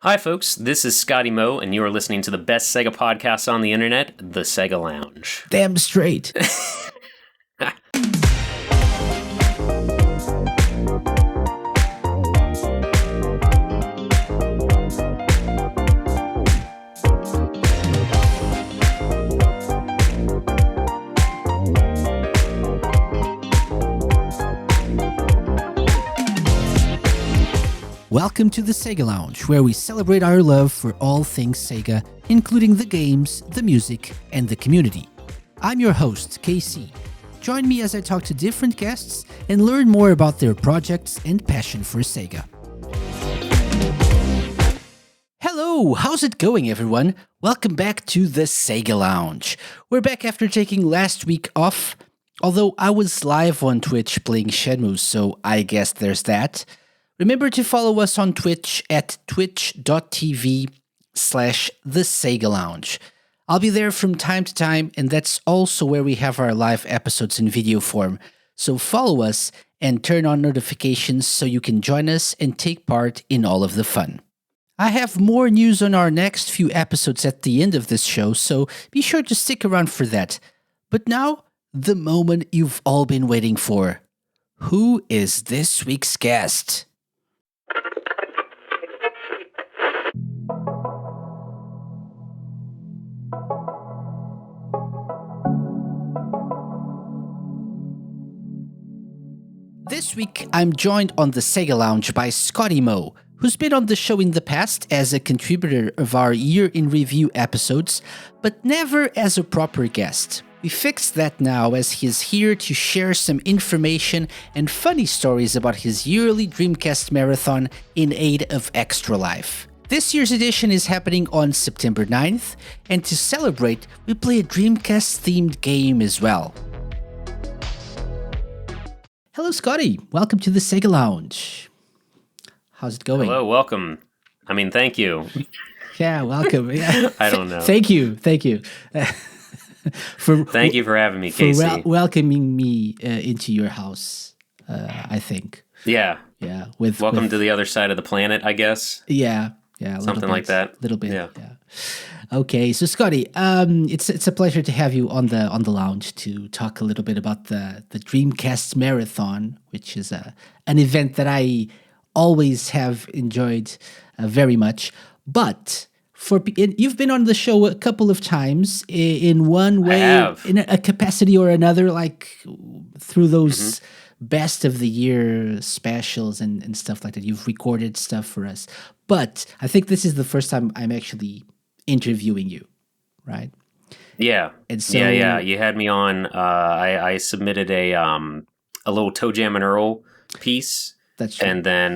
Hi, folks. This is ScottyMo, and you are listening to the best SEGA podcast on the internet, the SEGA Lounge. Damn straight. Welcome to the SEGA Lounge, where we celebrate our love for all things SEGA, including the games, the music, and the community. I'm your host, KC. Join me as I talk to different guests and learn more about their projects and passion for SEGA. Hello, how's it going, everyone? Welcome back to the SEGA Lounge. We're back after taking last week off, although I was live on Twitch playing Shenmue, so I guess there's that. Remember to follow us on Twitch at twitch.tv/thesegalounge. I'll be there from time to time, and that's also where we have our live episodes in video form. So follow us and turn on notifications so you can join us and take part in all of the fun. I have more news on our next few episodes at the end of this show, so be sure to stick around for that. But now, the moment you've all been waiting for. Who is this week's guest? This week, I'm joined on the SEGA Lounge by ScottyMo, who's been on the show in the past as a contributor of our Year in Review episodes, but never as a proper guest. We fixed that now as he's here to share some information and funny stories about his yearly Dreamcast marathon in aid of Extra Life. This year's edition is happening on September 9th, and to celebrate, we play a Dreamcast-themed game as well. Hello, Scotty. Welcome to the SEGA Lounge. How's it going? Hello, welcome. Thank you. Yeah, welcome. Yeah. I don't know. Thank you. Thank you for having me, Casey. For welcoming me into your house, I think. Yeah. Yeah. Welcome to the other side of the planet, I guess. Yeah. Something like that. A little bit. Yeah. Okay, so Scotty, it's a pleasure to have you on the lounge to talk a little bit about the Dreamcast marathon, which is an event that I always have enjoyed very much. But you've been on the show a couple of times in one way, in a capacity or another, like through those best of the year specials and stuff like that. You've recorded stuff for us, but I think this is the first time I'm actually interviewing you, right? Yeah. And so, yeah. You had me on. I submitted a little Toe Jam and Earl piece. That's true. And then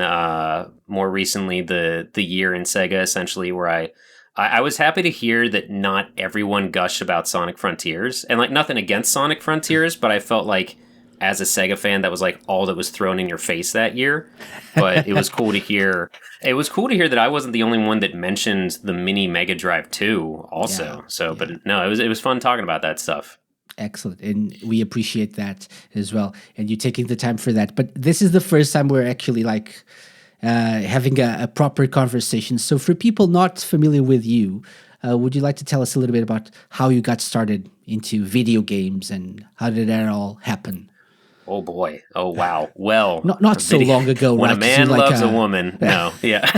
more recently, the year in SEGA, essentially, where I was happy to hear that not everyone gushed about Sonic Frontiers, and like nothing against Sonic Frontiers, but I felt like as a SEGA fan, that was like all that was thrown in your face that year. But it was cool to hear. It was cool to hear that I wasn't the only one that mentioned the Mini Mega Drive 2 also. But no, it was fun talking about that stuff. Excellent. And we appreciate that as well. And you taking the time for that. But this is the first time we're actually like having a proper conversation. So for people not familiar with you, would you like to tell us a little bit about how you got started into video games and how did that all happen? Oh boy! Oh wow! Well, not so long ago. When right? a man loves a woman, no, yeah,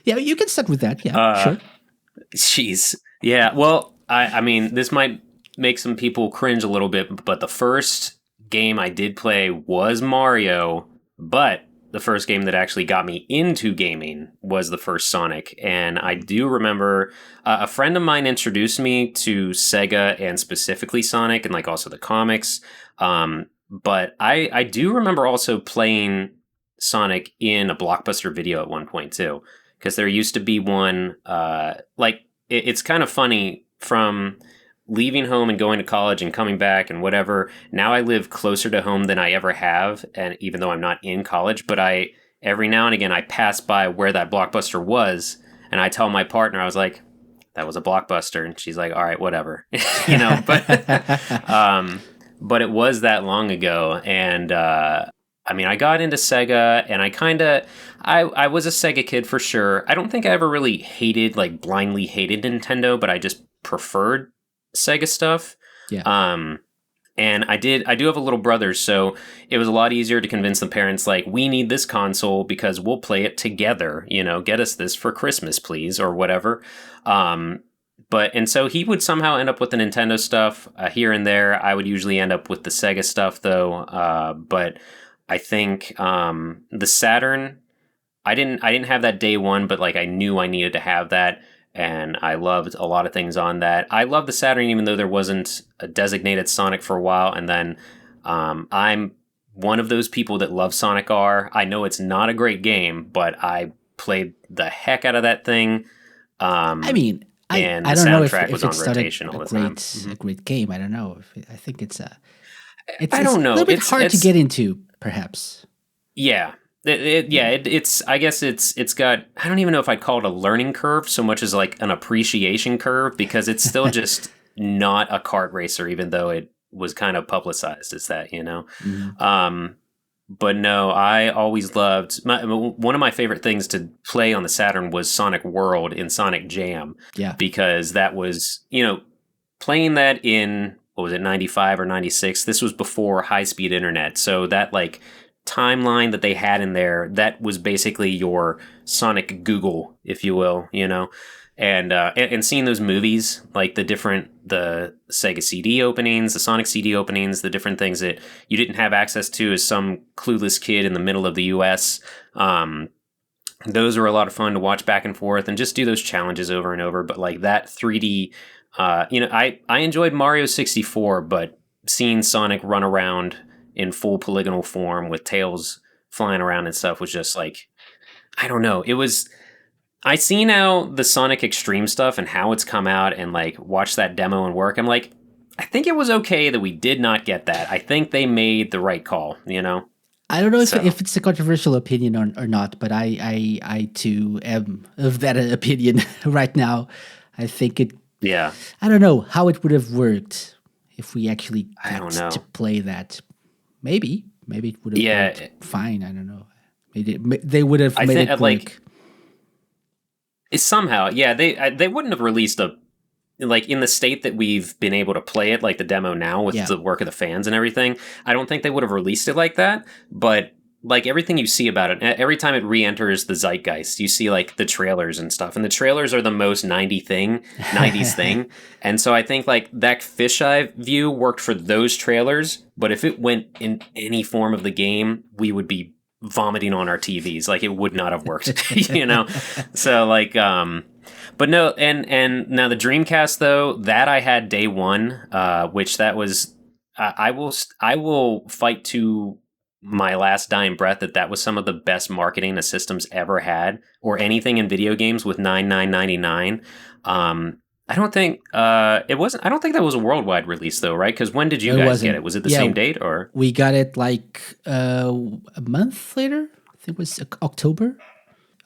yeah. You can start with that. Yeah, sure. Jeez, yeah. Well, I mean, this might make some people cringe a little bit, but the first game I did play was Mario, but the first game that actually got me into gaming was the first Sonic. And I do remember a friend of mine introduced me to Sega and specifically Sonic and like also the comics. But I do remember also playing Sonic in a Blockbuster video at one point too, because there used to be one, it's kind of funny from leaving home and going to college and coming back and whatever. Now I live closer to home than I ever have. And even though I'm not in college, but every now and again, I pass by where that Blockbuster was and I tell my partner, I was like, that was a Blockbuster. And she's like, all right, whatever, but it was that long ago. And, I mean, I got into Sega, and I was a Sega kid for sure. I don't think I ever really blindly hated Nintendo, but I just preferred Sega stuff. Yeah. And I do have a little brother, so it was a lot easier to convince the parents, like, we need this console because we'll play it together, get us this for Christmas, please, or whatever. And so he would somehow end up with the Nintendo stuff here and there. I would usually end up with the Sega stuff, though. But I think the Saturn, I didn't have that day one, but like I knew I needed to have that, and I loved a lot of things on that. I love the Saturn, even though there wasn't a designated Sonic for a while. And then I'm one of those people that love Sonic R. I know it's not a great game, but I played the heck out of that thing. I mean, and I the don't know if soundtrack was on it's not rotation all the time. a great game. I don't know. I think it's I don't know. A little bit hard to get into, perhaps. Yeah. It's I guess it's got, I don't even know if I'd call it a learning curve so much as like an appreciation curve, because it's still just not a kart racer, even though it was kind of publicized as that, Mm-hmm. But no, I always loved one of my favorite things to play on the Saturn was Sonic World in Sonic Jam. Yeah. Because that was, playing that in, what was it, 95 or 96? This was before high-speed internet. So that like timeline that they had in there, that was basically your Sonic Google, if you will, and seeing those movies, like the Sega CD openings, the Sonic CD openings, the different things that you didn't have access to as some clueless kid in the middle of the US. Those were a lot of fun to watch back and forth and just do those challenges over and over. But like that 3D, I enjoyed Mario 64, but seeing Sonic run around in full polygonal form with tails flying around and stuff was just like, I don't know. I see now the Sonic Extreme stuff and how it's come out, and like watch that demo and work. I'm like, I think it was okay that we did not get that. I think they made the right call, I don't know if it's a controversial opinion or not, but I too am of that opinion right now. I think it. Yeah. I don't know how it would have worked if we actually got to play that. Maybe it would have worked fine. I don't know. They would have made it work. Like, somehow, yeah, they wouldn't have released like in the state that we've been able to play it, like the demo now with the work of the fans and everything. I don't think they would have released it like that, but like everything you see about it, every time it re-enters the zeitgeist, you see like the trailers and stuff, and the trailers are the most 90s thing. And so I think like that fisheye view worked for those trailers, but if it went in any form of the game, we would be vomiting on our TVs. Like it would not have worked, So like, but no, and now the Dreamcast though, that I had day one, which that was, I will fight to my last dying breath that was some of the best marketing a system's ever had, or anything in video games with $99.99. I don't think it wasn't. I don't think that was a worldwide release though, right? Because when did you guys get it? Was it the same date, or we got it like a month later? I think it was October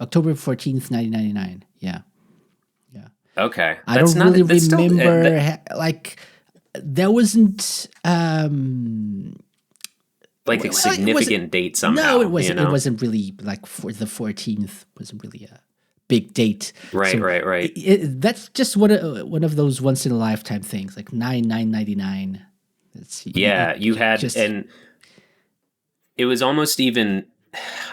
14th, 1999. Yeah. Okay, I don't really remember. Like there wasn't like a significant date somehow. No, it wasn't. It wasn't really like for the 14th. Wasn't really a big date. Right, so right. That's just one of those once in a lifetime things, like $9.99. You had, and it was almost even,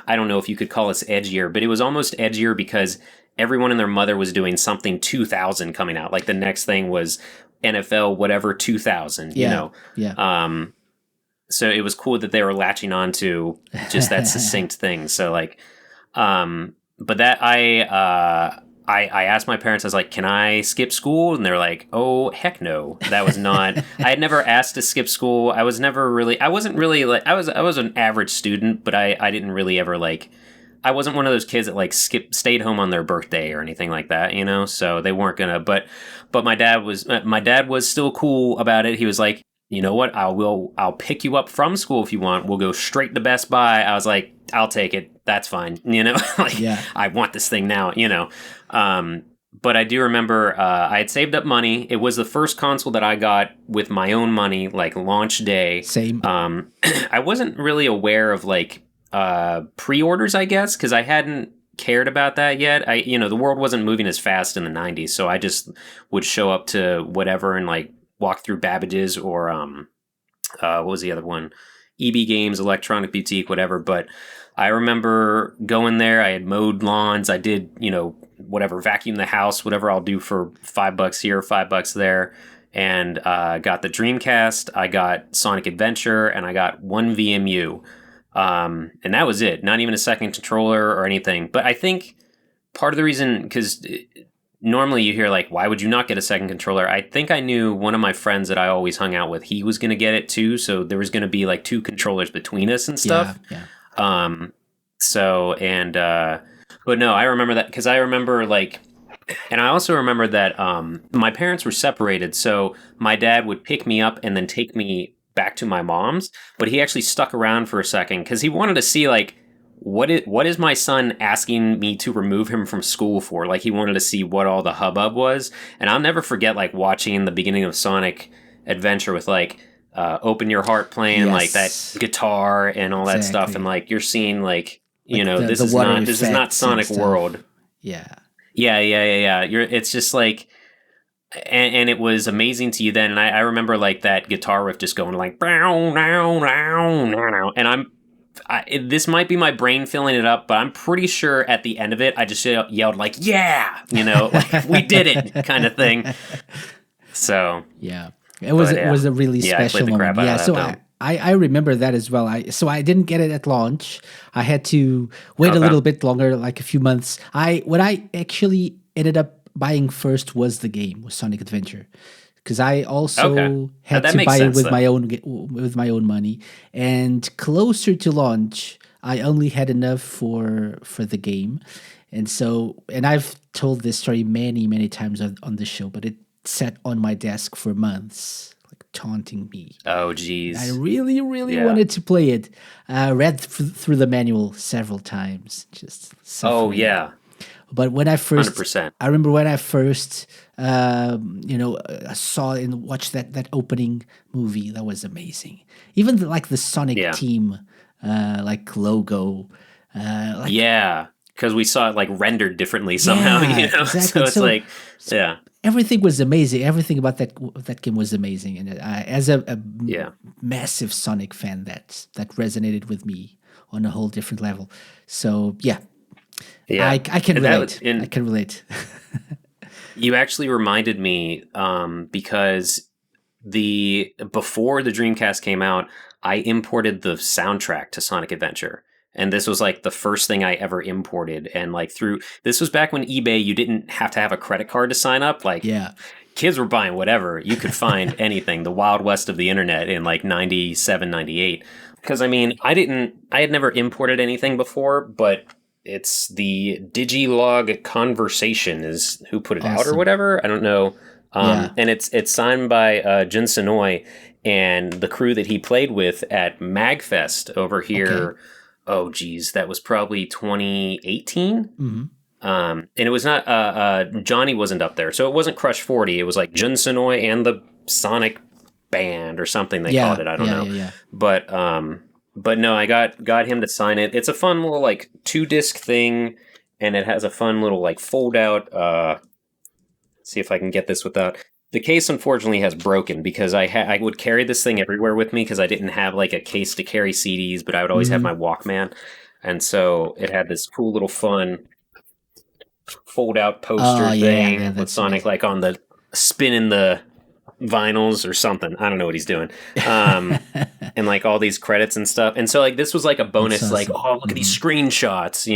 I don't know if you could call us edgier, but it was almost edgier because everyone and their mother was doing something 2000 coming out. Like the next thing was NFL whatever 2000. Yeah. So it was cool that they were latching on to just that succinct thing. So like, but that I asked my parents, I was like, can I skip school? And they're like, oh, heck no. That was not, I had never asked to skip school. I wasn't really like, I was an average student, but I didn't really ever like, I wasn't one of those kids that like stayed home on their birthday or anything like that, so they weren't gonna, but my dad was still cool about it. He was like, you know what? I'll pick you up from school if you want. We'll go straight to Best Buy. I was like, I'll take it. That's fine. I want this thing now, but I do remember I had saved up money. It was the first console that I got with my own money, like launch day. Same. I wasn't really aware of like pre-orders, I guess, because I hadn't cared about that yet. The world wasn't moving as fast in the 90s, so I just would show up to whatever and like walk through Babbage's or what was the other one? EB Games, Electronic Boutique, whatever. But I remember going there. I had mowed lawns. I did, whatever, vacuum the house, whatever I'll do for $5 here, $5 there. And got the Dreamcast. I got Sonic Adventure, and I got one VMU. And that was it. Not even a second controller or anything. But I think part of the reason, because normally you hear like, why would you not get a second controller? I think I knew one of my friends that I always hung out with, he was going to get it too. So there was going to be like 2 controllers between us and stuff. Yeah. But no, I remember that because I remember like, and I also remember that my parents were separated. So my dad would pick me up and then take me back to my mom's, but he actually stuck around for a second because he wanted to see like, what is my son asking me to remove him from school for? Like he wanted to see what all the hubbub was. And I'll never forget like watching the beginning of Sonic Adventure with like Open Your Heart playing, like that guitar and all that stuff. And like you're seeing like, this is not Sonic World. Yeah. It's just like, and it was amazing to you then. And I remember like that guitar riff just going like, and this might be my brain filling it up, but I'm pretty sure at the end of it, I just yelled like, yeah, like we did it kind of thing. So yeah, it was a really special moment. Yeah, so I remember that as well. So I didn't get it at launch. I had to wait a little bit longer, like a few months. What I actually ended up buying first was Sonic Adventure. Because I also had to buy it with my own money, and closer to launch, I only had enough for the game, and I've told this story many times on the show, but it sat on my desk for months, like taunting me. Oh, geez! I really wanted to play it. Read through the manual several times, just suffering. Oh yeah. But when I first, 100%. I remember when I first, saw and watched that opening movie, that was amazing. Even the Sonic team, logo, because we saw it like rendered differently somehow. Exactly. So it's everything was amazing. Everything about that game was amazing, and as a massive Sonic fan, that resonated with me on a whole different level. So yeah. Yeah, I can relate. I can relate. You actually reminded me because before the Dreamcast came out, I imported the soundtrack to Sonic Adventure. And this was like the first thing I ever imported. And like this was back when eBay, you didn't have to have a credit card to sign up. Like kids were buying whatever. You could find anything, the Wild West of the internet in like 97, 98. Because I mean, I had never imported anything before, but it's the Digilog Conversation is who put it out or whatever. I don't know. And it's signed by Jun Sonoy and the crew that he played with at MagFest over here. Okay. Oh, geez. That was probably 2018. Mm-hmm. And it was not, Johnny wasn't up there. So it wasn't Crush 40. It was like Jun Sonoy and the Sonic Band or something they called it. I don't know. Yeah. But no, I got him to sign it. It's a fun little like 2-disc thing, and it has a fun little like fold out. See if I can get this without the case. Unfortunately, has broken because I would carry this thing everywhere with me because I didn't have like a case to carry CDs, but I would always have my Walkman, and so it had this cool little fun fold out poster thing with Sonic like on the spinning the vinyls or something. I don't know what he's doing. And like all these credits and stuff. And so like this was like a bonus, awesome. Like, oh, look at these screenshots,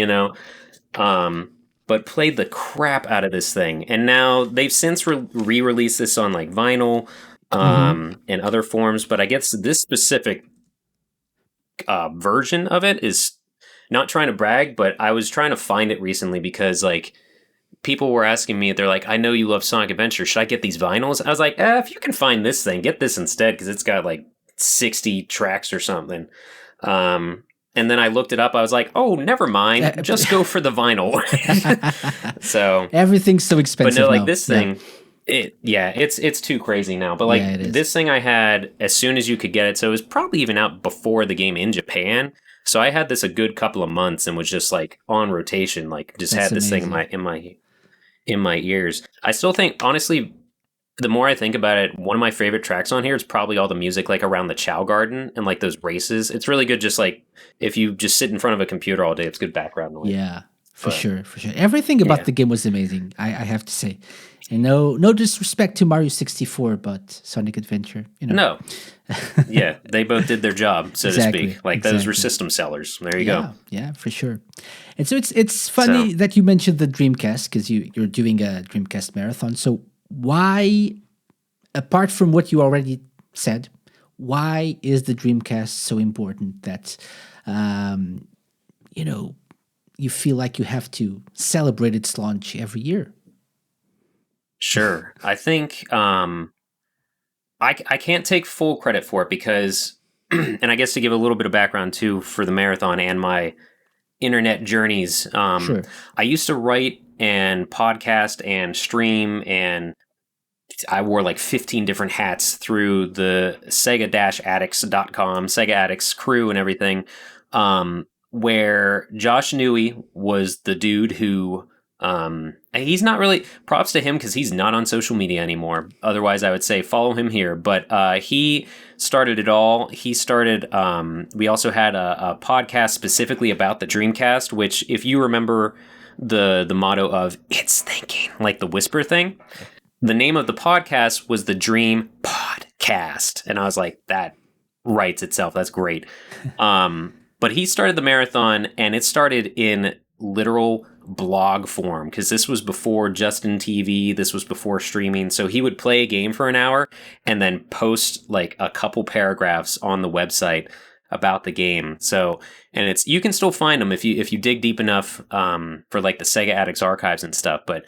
but played the crap out of this thing. And now they've since re-released this on like vinyl and other forms. But I guess this specific version of it is not trying to brag, but I was trying to find it recently because like people were asking me, they're like, I know you love Sonic Adventure. Should I get these vinyls? I was like, if you can find this thing, get this instead because it's got like 60 tracks or something. And then I looked it up. I was like, oh, never mind. Just go for the vinyl. So everything's so expensive. But no, like now. this thing, it's too crazy now. But like this thing I had as soon as you could get it. So it was probably even out before the game in Japan. So I had this a good couple of months and was just like on rotation, like just had this thing in my ears. I still think, honestly, the more I think about it, one of my favorite tracks on here is probably all the music like around the Chow Garden and like those races. It's really good. Just like if you just sit in front of a computer all day, it's good background noise. Yeah, for sure. Everything about the game was amazing. I have to say, and no disrespect to Mario 64, but Sonic Adventure, No. Yeah, they both did their job, so to speak. Like those were system sellers. There you go. Yeah, for sure. And so it's funny that you mentioned the Dreamcast because you're doing a Dreamcast marathon. So why, apart from what you already said, why is the Dreamcast so important that you feel like you have to celebrate its launch every year? Sure. I think I can't take full credit for it because, and I guess to give a little bit of background too for the marathon and my internet journeys, Sure. I used to write and podcast and stream, and I wore like 15 different hats through the Sega-Addicts.com, Sega Addicts crew and everything, where Josh Newey was the dude who... he's not really, props to him because he's not on social media anymore. Otherwise, I would say follow him here. But he started it all. He started, we also had a podcast specifically about the Dreamcast, which if you remember the motto of it's thinking, like the whisper thing, the name of the podcast was the Dream Podcast. And I was like, that writes itself. That's great. But he started the marathon, and it started in literal blog form because this was before Justin TV, this was before streaming. So he would play a game for an hour and then post like a couple paragraphs on the website about the game. So, and it's, you can still find them if you dig deep enough for like the Sega Addicts archives and stuff, but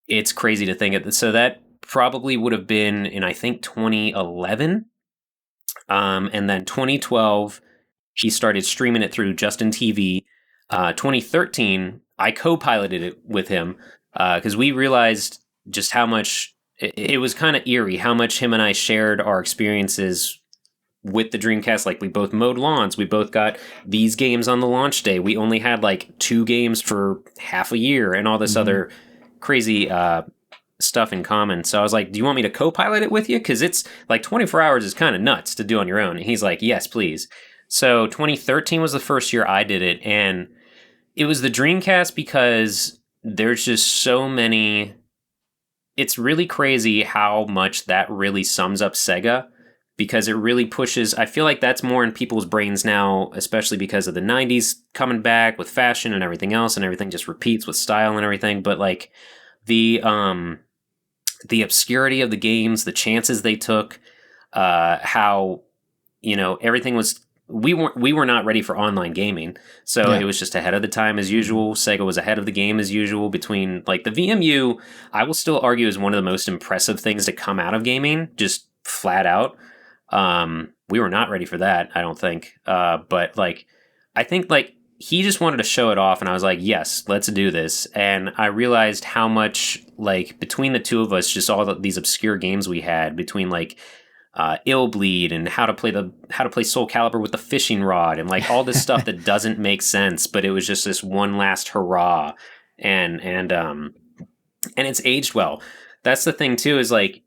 it's crazy to think of. So that probably would have been in, I think, 2011. And then 2012 he started streaming it through Justin TV. 2013 I co-piloted it with him because we realized just how much it was kind of eerie how much him and I shared our experiences with the Dreamcast. Like we both mowed lawns, we both got these games on the launch day, we only had like 2 games for half a year and all this other crazy stuff in common. So I was like, do you want me to co-pilot it with you? Because it's like 24 hours is kind of nuts to do on your own. And he's like, yes, please. So 2013 was the first year I did it, and it was the Dreamcast because there's just so many... It's really crazy how much that really sums up Sega, because it really pushes... I feel like that's more in people's brains now, especially because of the 90s coming back with fashion and everything else, and everything just repeats with style and everything. But like the obscurity of the games, the chances they took, how, everything was... We were not ready for online gaming, so it was just ahead of the time as usual. Sega was ahead of the game as usual. Between like the VMU, I will still argue is one of the most impressive things to come out of gaming, just flat out. We were not ready for that, I don't think. But like, I think like he just wanted to show it off, and I was like, yes, let's do this. And I realized how much like between the two of us, just all these obscure games we had between like. Ill Bleed and how to play Soul Calibur with the fishing rod and like all this stuff that doesn't make sense, but it was just this one last hurrah, and it's aged well. That's the thing too, is like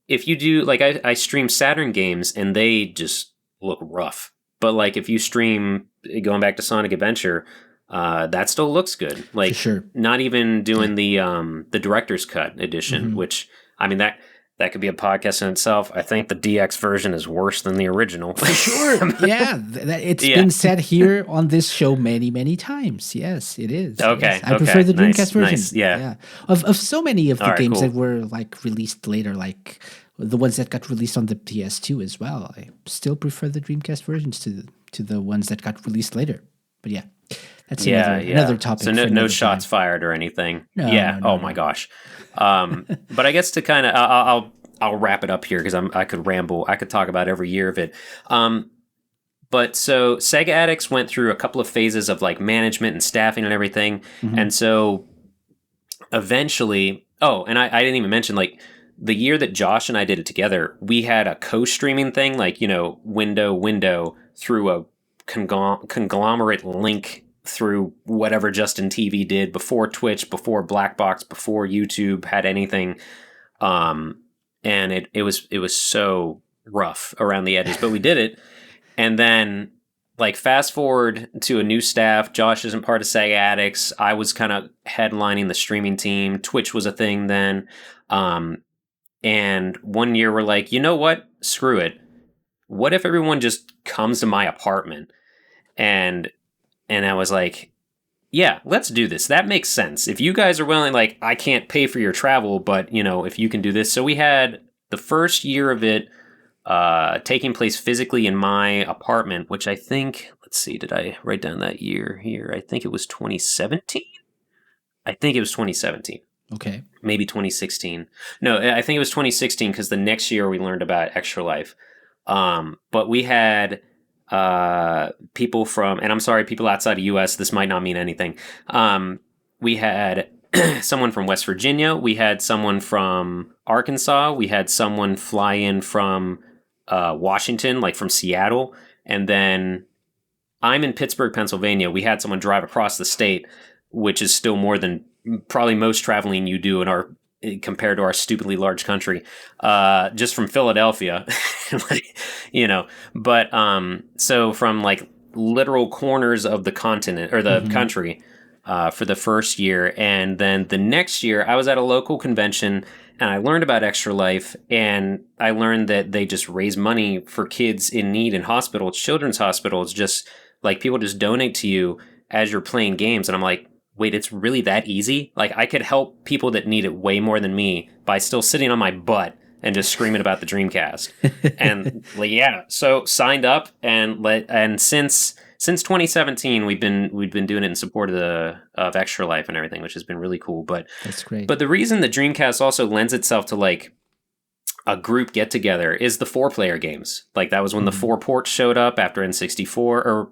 if you do like I stream Saturn games and they just look rough, but like if you stream going back to Sonic Adventure, that still looks good. Like for sure. Not even doing the director's cut edition, which I mean that could be a podcast in itself. I think the DX version is worse than the original. For sure. Yeah. It's been said here on this show many, many times. Yes, it is. Okay. Yes. I prefer the Dreamcast version. Nice. Yeah. Of so many of the games cool. that were like released later, like the ones that got released on the PS2 as well. I still prefer the Dreamcast versions to the ones that got released later. But yeah. That's another topic. So no shots fired or anything. No, my gosh. But I guess to kind of, I'll wrap it up here because I could ramble. I could talk about every year of it. But so Sega Addicts went through a couple of phases of like management and staffing and everything. And so eventually, and I didn't even mention like the year that Josh and I did it together, we had a co-streaming thing, like, window through a conglomerate link through whatever Justin TV did before Twitch, before Blackbox, before YouTube had anything. And it was so rough around the edges, but we did it. And then like fast forward to a new staff. Josh isn't part of SEGA Addicts. I was kind of headlining the streaming team. Twitch was a thing then. And one year we're like, you know what? Screw it. What if everyone just comes to my apartment? And I was like, yeah, let's do this. That makes sense. If you guys are willing, like, I can't pay for your travel, but, if you can do this. So we had the first year of it taking place physically in my apartment, which I think, let's see, did I write down that year here? I think it was 2017. Okay. Maybe 2016. No, I think it was 2016 because the next year we learned about Extra Life. But we had people from, and I'm sorry, people outside of U.S., this might not mean anything. We had someone from West Virginia. We had someone from Arkansas. We had someone fly in from Washington, like from Seattle. And then I'm in Pittsburgh, Pennsylvania. We had someone drive across the state, which is still more than probably most traveling you do compared to our stupidly large country, just from Philadelphia, but, so from like literal corners of the continent or the country, for the first year. And then the next year I was at a local convention and I learned about Extra Life, and I learned that they just raise money for kids in need in hospitals, children's hospitals, just like people just donate to you as you're playing games. And I'm like, wait, it's really that easy? Like, I could help people that need it way more than me by still sitting on my butt and just screaming about the Dreamcast. And like, yeah, so signed up, and since 2017 we've been doing it in support of Extra Life and everything, which has been really cool. But that's great. But the reason the Dreamcast also lends itself to like a group get together is the 4-player games. Like that was when the 4 ports showed up after N64,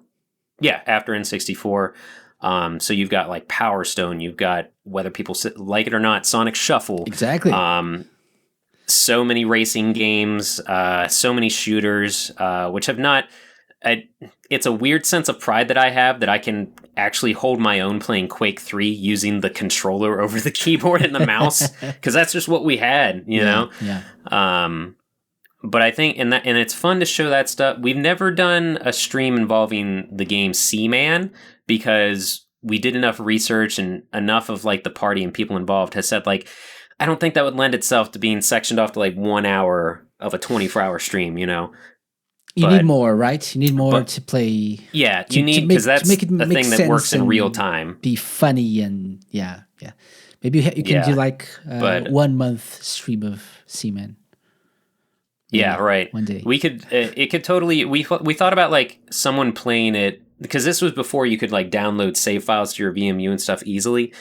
after N64. So you've got like Power Stone, you've got, whether people like it or not, Sonic Shuffle. Exactly. So many racing games, so many shooters, which have not... it's a weird sense of pride that I have that I can actually hold my own playing Quake 3 using the controller over the keyboard and the mouse, because that's just what we had, you know? Yeah. But I think, and it's fun to show that stuff. We've never done a stream involving the game Seaman, because we did enough research and enough of like the party and people involved has said like, I don't think that would lend itself to being sectioned off to like 1 hour of a 24-hour stream, You need more, right? You need more to play. Yeah, you need, because that's the thing that works in real time. Be funny and yeah. Maybe you can do like 1 month stream of Seaman. Yeah, right. One day we could. It could totally. We thought about like someone playing it, because this was before you could like download save files to your VMU and stuff easily.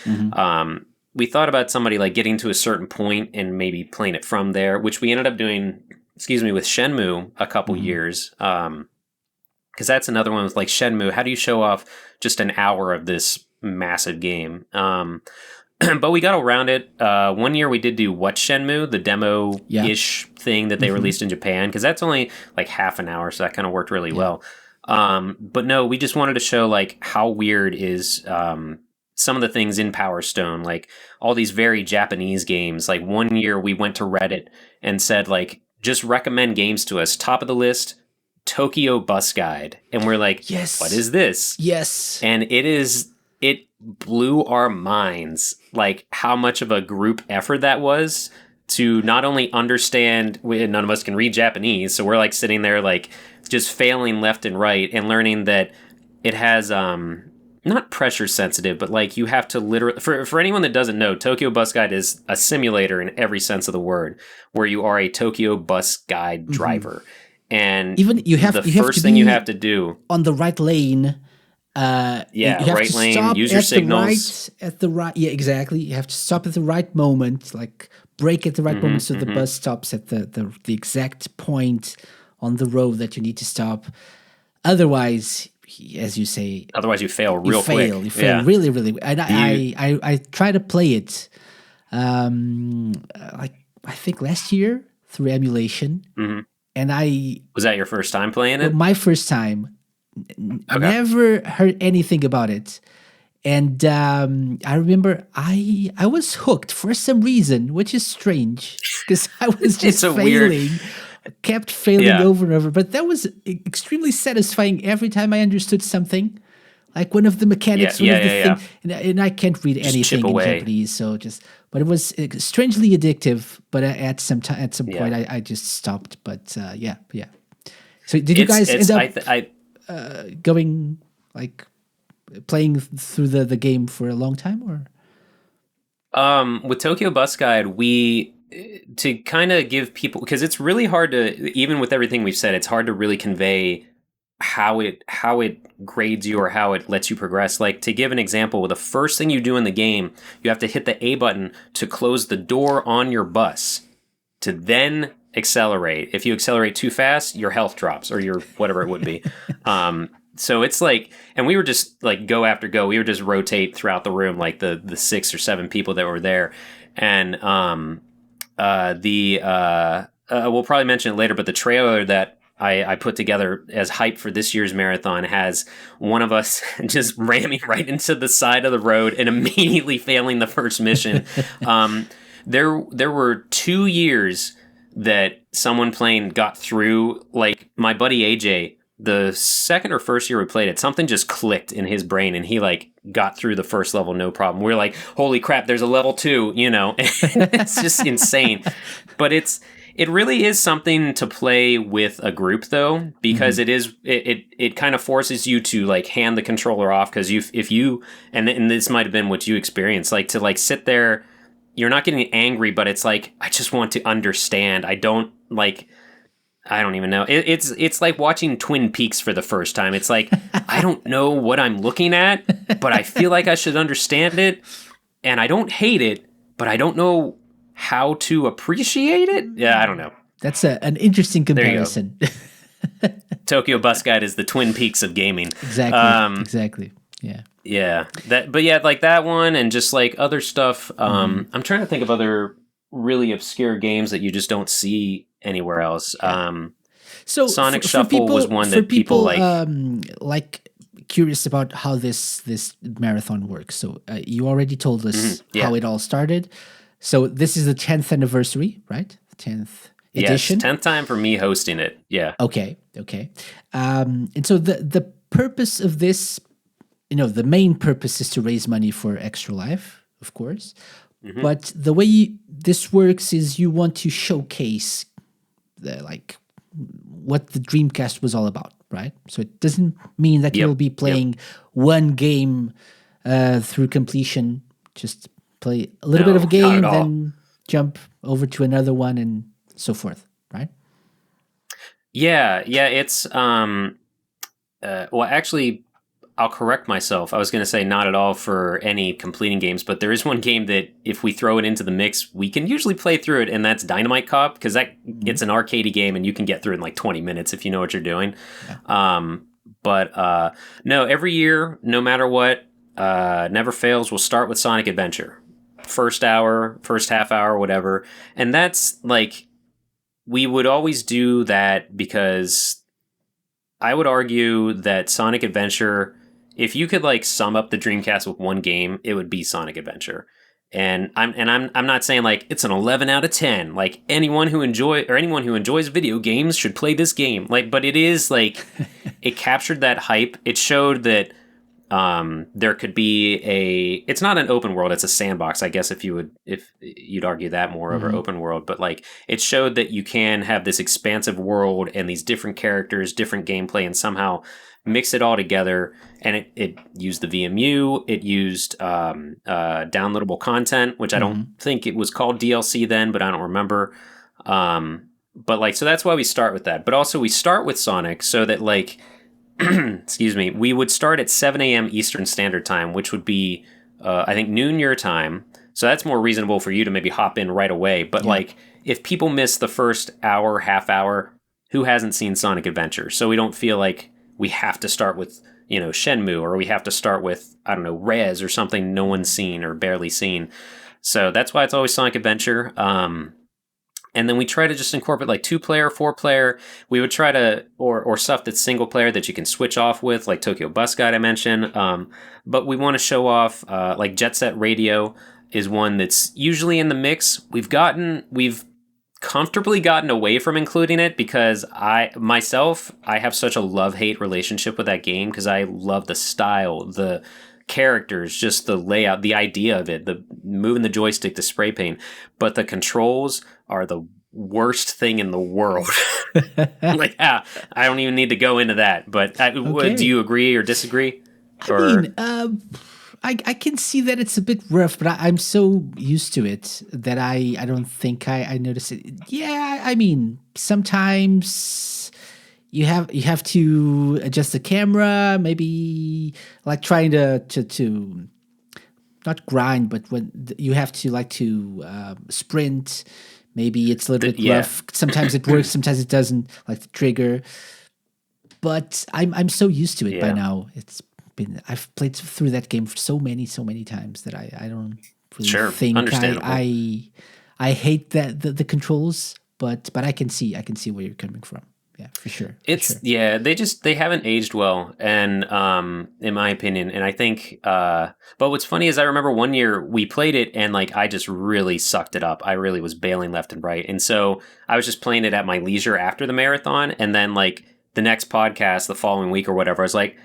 We thought about somebody like getting to a certain point and maybe playing it from there, which we ended up doing. With Shenmue a couple years, because that's another one with like Shenmue. How do you show off just an hour of this massive game? But we got around it. 1 year we did do What Shenmue, the demo-ish thing that they released in Japan, because that's only like half an hour, so that kind of worked really well. But no, we just wanted to show like how weird is some of the things in Power Stone, like all these very Japanese games. Like 1 year we went to Reddit and said like, just recommend games to us. Top of the list, Tokyo Bus Guide. And we're like, yes, what is this? Yes. And it blew our minds, like how much of a group effort that was to not only understand, none of us can read Japanese, so we're like sitting there like just failing left and right and learning that it has not pressure sensitive, but like you have to literally, for anyone that doesn't know, Tokyo Bus Guide is a simulator in every sense of the word, where you are a Tokyo Bus Guide driver. And even you have you have to do on the right lane. Right lane, use your signals. Yeah, exactly. You have to stop at the right moment, like brake at the right moment so the bus stops at the exact point on the road that you need to stop. Otherwise, as you say, Otherwise, you fail real quick. quick. You fail really, really. And I try to play it, like I think last year through emulation, and Was that your first time playing it? my first time, never heard anything about it. And I remember I was hooked for some reason, which is strange because I was just failing, kept failing over and over. But that was extremely satisfying every time I understood something, like one of the mechanics, one of the things. And I can't read anything in Japanese, so but it was strangely addictive. But at some point, I just stopped. But yeah. So did you guys end up going like? Playing through the game for a long time, or with Tokyo Bus Guide, we to kind of give people, because it's really hard to, even with everything we've said, it's hard to really convey how it grades you or how it lets you progress. Like, to give an example, the first thing you do in the game, you have to hit the A button to close the door on your bus to then accelerate. If you accelerate too fast, your health drops, or your whatever it would be. So it's like, and we were just like go after go. We would just rotate throughout the room, like the 6 or 7 people that were there. And we'll probably mention it later, but the trailer that I put together as hype for this year's marathon has one of us just ramming right into the side of the road and immediately failing the first mission. There were 2 years that someone playing got through, like my buddy AJ. The second or first year we played it, something just clicked in his brain and he like got through the first level no problem. We're like, holy crap, there's a level 2, you know. It's just insane. But it really is something to play with a group though, because it kind of forces you to like hand the controller off, because if you and this might have been what you experienced, like to like sit there, you're not getting angry, but it's like, I just want to understand. I don't even know. It's like watching Twin Peaks for the first time. It's like, I don't know what I'm looking at, but I feel like I should understand it. And I don't hate it, but I don't know how to appreciate it. Yeah, I don't know. That's an interesting comparison. Tokyo Bus Guide is the Twin Peaks of gaming. Exactly. Yeah. Yeah. Like that one and just like other stuff. I'm trying to think of other really obscure games that you just don't see anywhere else. So Sonic Shuffle was one that people like curious about how this marathon works. So you already told us how it all started. So this is the 10th anniversary, right? 10th edition. Yes, 10th time for me hosting it. Yeah. Okay. And so the purpose of this, the main purpose is to raise money for Extra Life, of course. But the way this works is you want to showcase what the Dreamcast was all about, right? So it doesn't mean that you'll be playing one game through completion. Just play a little bit of a game, then jump over to another one, and so forth, right? Yeah. It's well, actually, I'll correct myself. I was going to say not at all for any completing games, but there is one game that if we throw it into the mix, we can usually play through it, and that's Dynamite Cop, because it's an arcadey game and you can get through it in like 20 minutes if you know what you're doing. Yeah. But no, every year, no matter what, never fails, we'll start with Sonic Adventure. First hour, first half hour, whatever. And that's like, we would always do that because I would argue that Sonic Adventure, if you could like sum up the Dreamcast with one game, it would be Sonic Adventure. And I'm not saying like it's an 11 out of 10. Like anyone who enjoys video games should play this game. Like, but it is like it captured that hype. It showed that there could be it's not an open world, it's a sandbox, I guess, if you'd argue that more over open world, but like it showed that you can have this expansive world and these different characters, different gameplay, and somehow mix it all together. And it used the VMU, it used downloadable content, which I don't think it was called DLC then, but I don't remember. But like, so that's why we start with that. But also we start with Sonic so that like, excuse me, we would start at 7 a.m. Eastern Standard Time, which would be, I think, noon your time. So that's more reasonable for you to maybe hop in right away. But like, if people miss the first hour, half hour, who hasn't seen Sonic Adventure? So we don't feel like we have to start with, Shenmue, or we have to start with, I don't know, Rez or something no one's seen or barely seen. So that's why it's always Sonic Adventure. And then we try to just incorporate like 2-player, 4-player. We would try to, or stuff that's single player that you can switch off with, like Tokyo Bus Guide I mentioned. But we want to show off, like Jet Set Radio is one that's usually in the mix. We've comfortably gotten away from including it because I have such a love-hate relationship with that game because I love the style, the characters, just the layout, the idea of it, the moving the joystick to spray paint. But the controls are the worst thing in the world. Like, I don't even need to go into that. But do you agree or disagree? I can see that it's a bit rough, but I'm so used to it that I don't think I notice it. Yeah, I mean, sometimes you have to adjust the camera, maybe like trying to not grind, but when you have to sprint, maybe it's a little bit rough. Sometimes it works, sometimes it doesn't, like the trigger. But I'm so used to it by now. I've played through that game for so many times that I don't really think I hate that the controls, but I can see where you're coming from. Yeah, for sure. They haven't aged well, and in my opinion, and I think. But what's funny is I remember one year we played it, and like I just really sucked it up. I really was bailing left and right, and so I was just playing it at my leisure after the marathon, and then like the next podcast, the following week or whatever, I was like,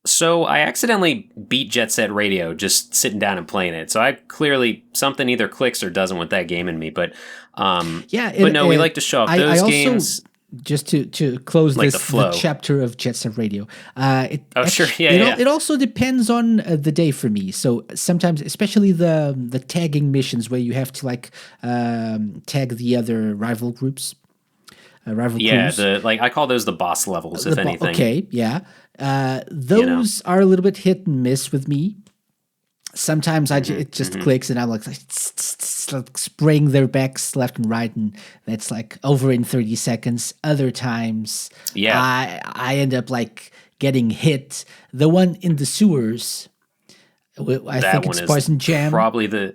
so I accidentally beat Jet Set Radio just sitting down and playing it. So I clearly something either clicks or doesn't with that game in me. But we like to show off those games. Just to close like the chapter of Jet Set Radio. It also depends on the day for me. So sometimes, especially the tagging missions where you have to like tag the other rival groups. Crews. I call those the boss levels, if anything. Okay, yeah. Those are a little bit hit and miss with me. Sometimes it just clicks and I'm like spraying their backs left and right, and that's like over in 30 seconds. Other times, I end up like getting hit. The one in the sewers, I think it's Poison Jam. Probably that's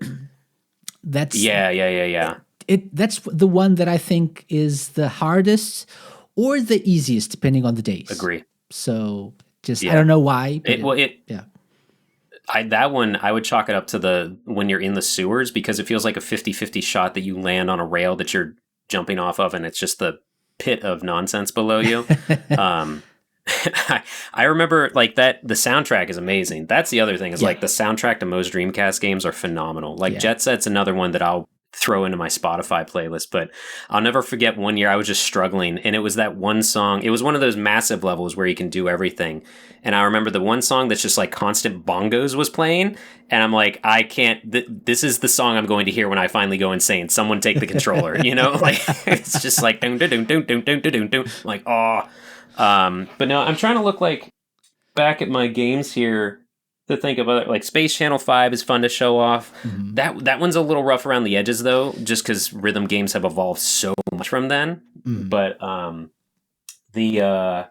that's the one that I think is the hardest or the easiest, depending on the days. Agree. So I don't know why. That one, I would chalk it up to when you're in the sewers, because it feels like a 50-50 shot that you land on a rail that you're jumping off of, and it's just the pit of nonsense below you. I remember like that. The soundtrack is amazing. That's the other thing is like the soundtrack to most Dreamcast games are phenomenal. Like Jet Set's another one that I'll throw into my Spotify playlist, but I'll never forget one year I was just struggling, and it was that one song. It was one of those massive levels where you can do everything, and I remember the one song that's just like constant bongos was playing, and I'm like, I can't. This is the song I'm going to hear when I finally go insane. Someone take the controller, like it's just like dun dun dun dun dun dun dun dun. Like but no, I'm trying to look like back at my games here to think about it. Like Space Channel 5 is fun to show off. Mm-hmm. That one's a little rough around the edges though, just because rhythm games have evolved so much from then. Mm-hmm. But the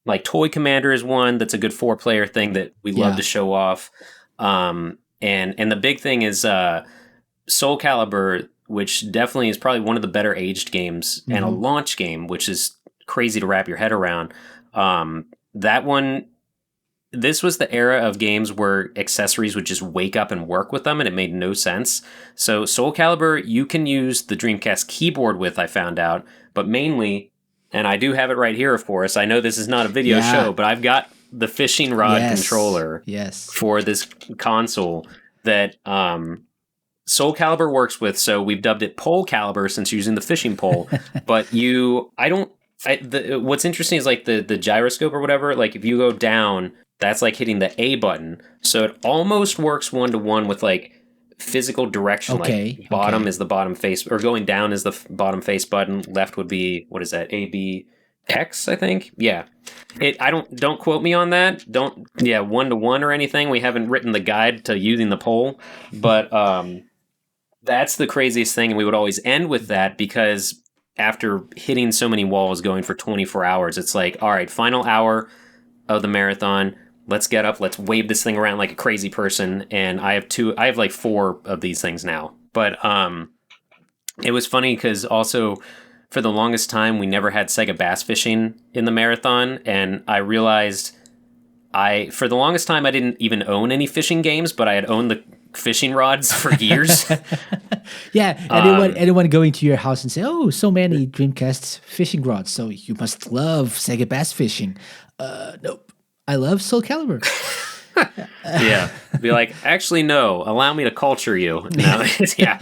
like Toy Commander is one that's a good 4-player thing that we love to show off. And the big thing is Soul Calibur, which definitely is probably one of the better aged games, and a launch game, which is crazy to wrap your head around. That one, this was the era of games where accessories would just wake up and work with them, and it made no sense. So Soul Calibur, you can use the Dreamcast keyboard with, I found out, but mainly, and I do have it right here, of course. I know this is not a video show, but I've got the fishing rod controller for this console that Soul Calibur works with. So we've dubbed it Pole Calibur since using the fishing pole. But what's interesting is like the gyroscope or whatever, like if you go down, that's like hitting the A button. So it almost works 1-to-1 with like physical direction. Like bottom is the bottom face, or going down is the bottom face button. Left would be, what is that? A, B, X, I think. Yeah. Don't quote me on that. 1-to-1 or anything. We haven't written the guide to using the pole, but that's the craziest thing. And we would always end with that because after hitting so many walls going for 24 hours, it's like, all right, final hour of the marathon. Let's get up. Let's wave this thing around like a crazy person. And I have like 4 of these things now. But it was funny because also for the longest time, we never had SEGA bass fishing in the marathon. And I realized for the longest time, I didn't even own any fishing games, but I had owned the fishing rods for years. Yeah, anyone going to your house and say, "Oh, so many Dreamcast fishing rods, so you must love Sega bass fishing." Nope, I love Soul Calibur. Yeah, be like, actually, no. Allow me to culture you. No, yeah.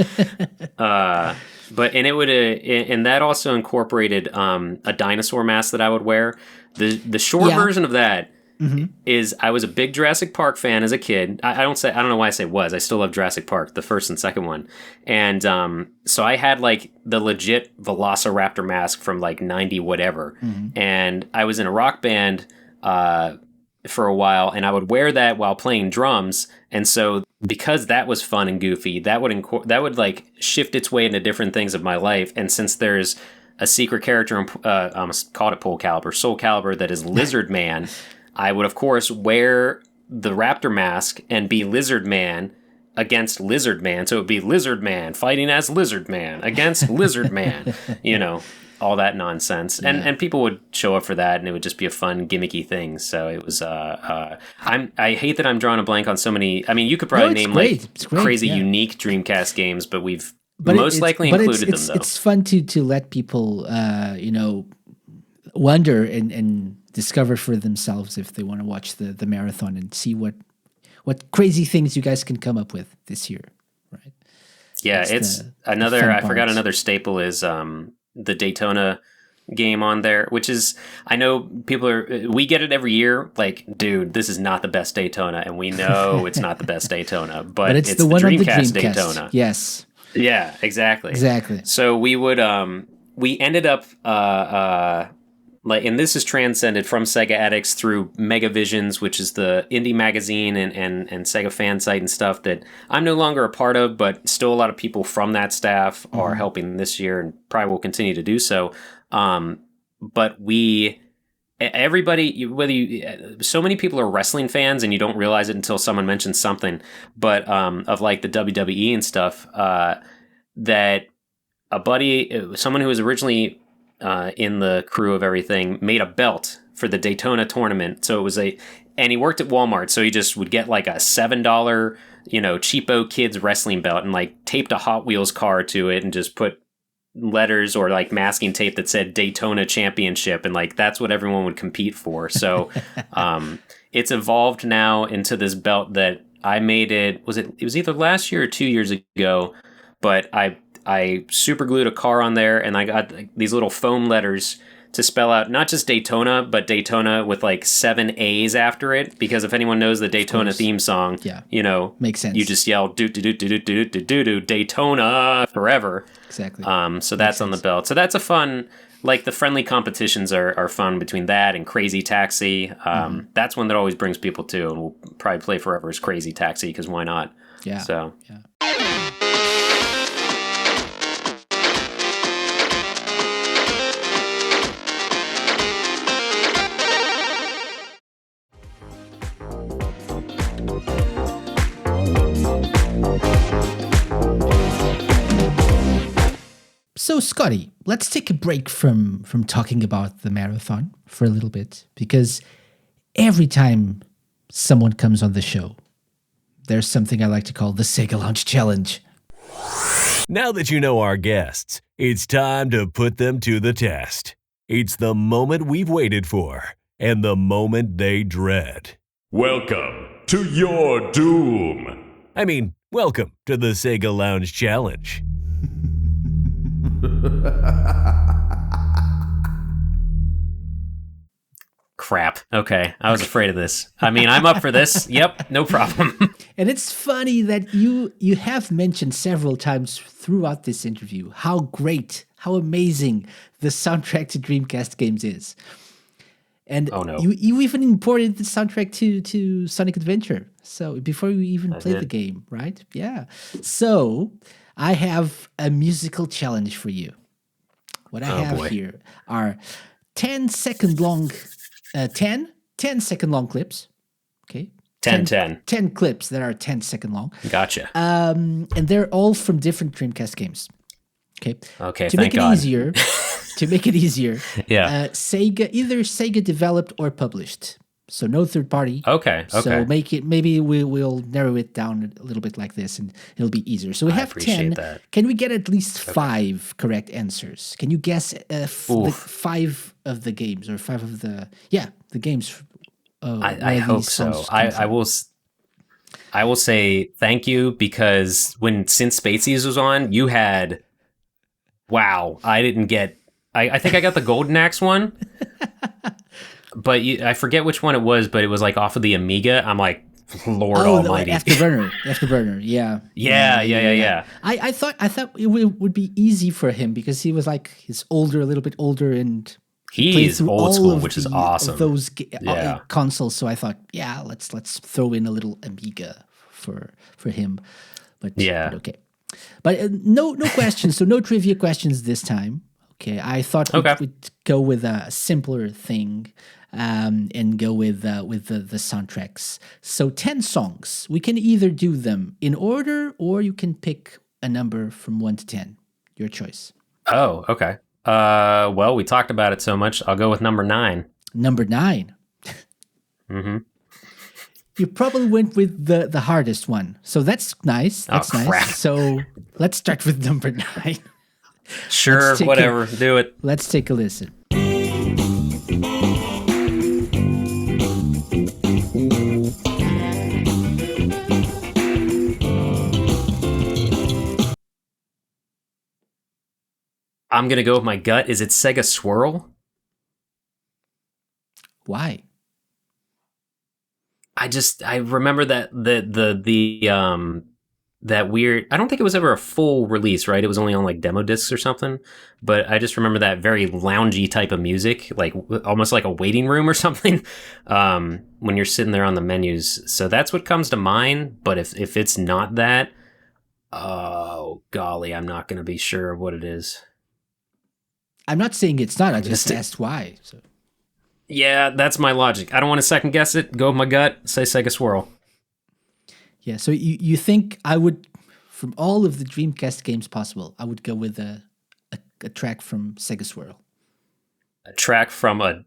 But and it would and that also incorporated a dinosaur mask that I would wear. The short version of that. Mm-hmm. Is I was a big Jurassic Park fan as a kid. I don't know why I say was. I still love Jurassic Park, the first and second one. And so I had like the legit Velociraptor mask from like 90 whatever. Mm-hmm. And I was in a rock band for a while, and I would wear that while playing drums. And so because that was fun and goofy, that would like shift its way into different things of my life. And since there's a secret character, I almost called it Soul Calibur, that is Lizard Man. I would, of course, wear the Raptor mask and be Lizard Man against Lizard Man. So it would be Lizard Man fighting as Lizard Man against Lizard Man, all that nonsense. Yeah. And people would show up for that, and it would just be a fun, gimmicky thing. So it was, I hate that I'm drawing a blank on so many. I mean, you could probably name crazy, unique Dreamcast games, but we've most likely included them, though. It's fun to let people, wonder and discover for themselves if they want to watch the marathon and see what crazy things you guys can come up with this year, right? Yeah, it's another. I forgot another staple is the Daytona game on there, which is, I know we get it every year. Like, dude, this is not the best Daytona, and we know it's not the best Daytona, but it's the one Dreamcast Daytona. Yes. Yeah, exactly. So we would we ended up and this is transcended from Sega Addicts through Megavisions, which is the indie magazine and Sega fan site and stuff that I'm no longer a part of, but still a lot of people from that staff are helping this year and probably will continue to do so. But everybody, so many people are wrestling fans and you don't realize it until someone mentions something, but of like the WWE and stuff, that a buddy, someone who was originally in the crew of everything, made a belt for the Daytona tournament. So it was and he worked at Walmart, so he just would get like a $7, cheapo kids wrestling belt and like taped a Hot Wheels car to it and just put letters or like masking tape that said Daytona Championship, and like that's what everyone would compete for. So it's evolved now into this belt that I made. It was either last year or 2 years ago, but I super glued a car on there, and I got these little foam letters to spell out not just Daytona, but Daytona with like 7 A's after it. Because if anyone knows the Daytona theme song, makes sense. You just yell do do do do do do do do Daytona forever. Exactly. So that's on the belt. So that's a fun, like the friendly competitions are fun between that and Crazy Taxi. That's one that always brings people to, and we'll probably play forever is Crazy Taxi because why not? Yeah. So yeah. So, Scotty, let's take a break from talking about the marathon for a little bit, because every time someone comes on the show, there's something I like to call the Sega Lounge Challenge. Now that you know our guests, it's time to put them to the test. It's the moment we've waited for, and the moment they dread. Welcome to your doom. I mean, welcome to the Sega Lounge Challenge. Crap. Okay. I was afraid of this. I mean, I'm up for this. Yep. No problem. And it's funny that you have mentioned several times throughout this interview how great, how amazing the soundtrack to Dreamcast games is. And you even imported the soundtrack to Sonic Adventure. So before you even played the game, right? Yeah. So I have a musical challenge for you. What I Oh, have boy. here are 10-second long, 10-second long clips. Okay. 10. 10 clips that are 10-second long. Gotcha. And they're all from different Dreamcast games. Okay. Okay, To thank make it God. easier, Yeah. either Sega developed or published. So no third party. Okay. So maybe we'll narrow it down a little bit like this, and it'll be easier. So we have 10. appreciate that. Can we get at least 5 correct answers? Can you guess the 5 of the games, or 5 of the games? I where hope these so. songs come I from? will say thank you, because since Spaceys was on, you had I didn't get. I think I got the Golden Axe one, but I forget which one it was. But it was like off of the Amiga. I'm like, Lord Almighty. Afterburner. Yeah. Yeah. I thought it would be easy for him because he was like a little bit older, and He's through old all school, of which is of awesome. those Yeah. consoles. So I thought, let's throw in a little Amiga for him. But okay. But no questions. So no trivia questions this time. Okay, I thought we'd go with a simpler thing, and go with the soundtracks. So 10 songs. We can either do them in order, or you can pick a number from 1 to 10. Your choice. Oh, okay. Well, we talked about it so much. I'll go with number 9. Number 9. Mm-hmm. You probably went with the hardest one. So that's nice. That's crap. nice. So let's start with number 9. Sure, whatever. Do it. Let's take a listen. I'm gonna go with my gut. Is it Sega Swirl? Why? I remember that that weird. I don't think it was ever a full release, right? It was only on like demo discs or something. But I just remember that very loungy type of music, like almost like a waiting room or something, when you're sitting there on the menus. So that's what comes to mind. But if it's not that, oh golly, I'm not gonna be sure of what it is. I'm not saying it's not. I just asked why. So. Yeah, that's my logic. I don't want to second guess it. Go with my gut. Say Sega Swirl. Yeah, so you think I would, from all of the Dreamcast games possible, I would go with a track from Sega Swirl. A track from a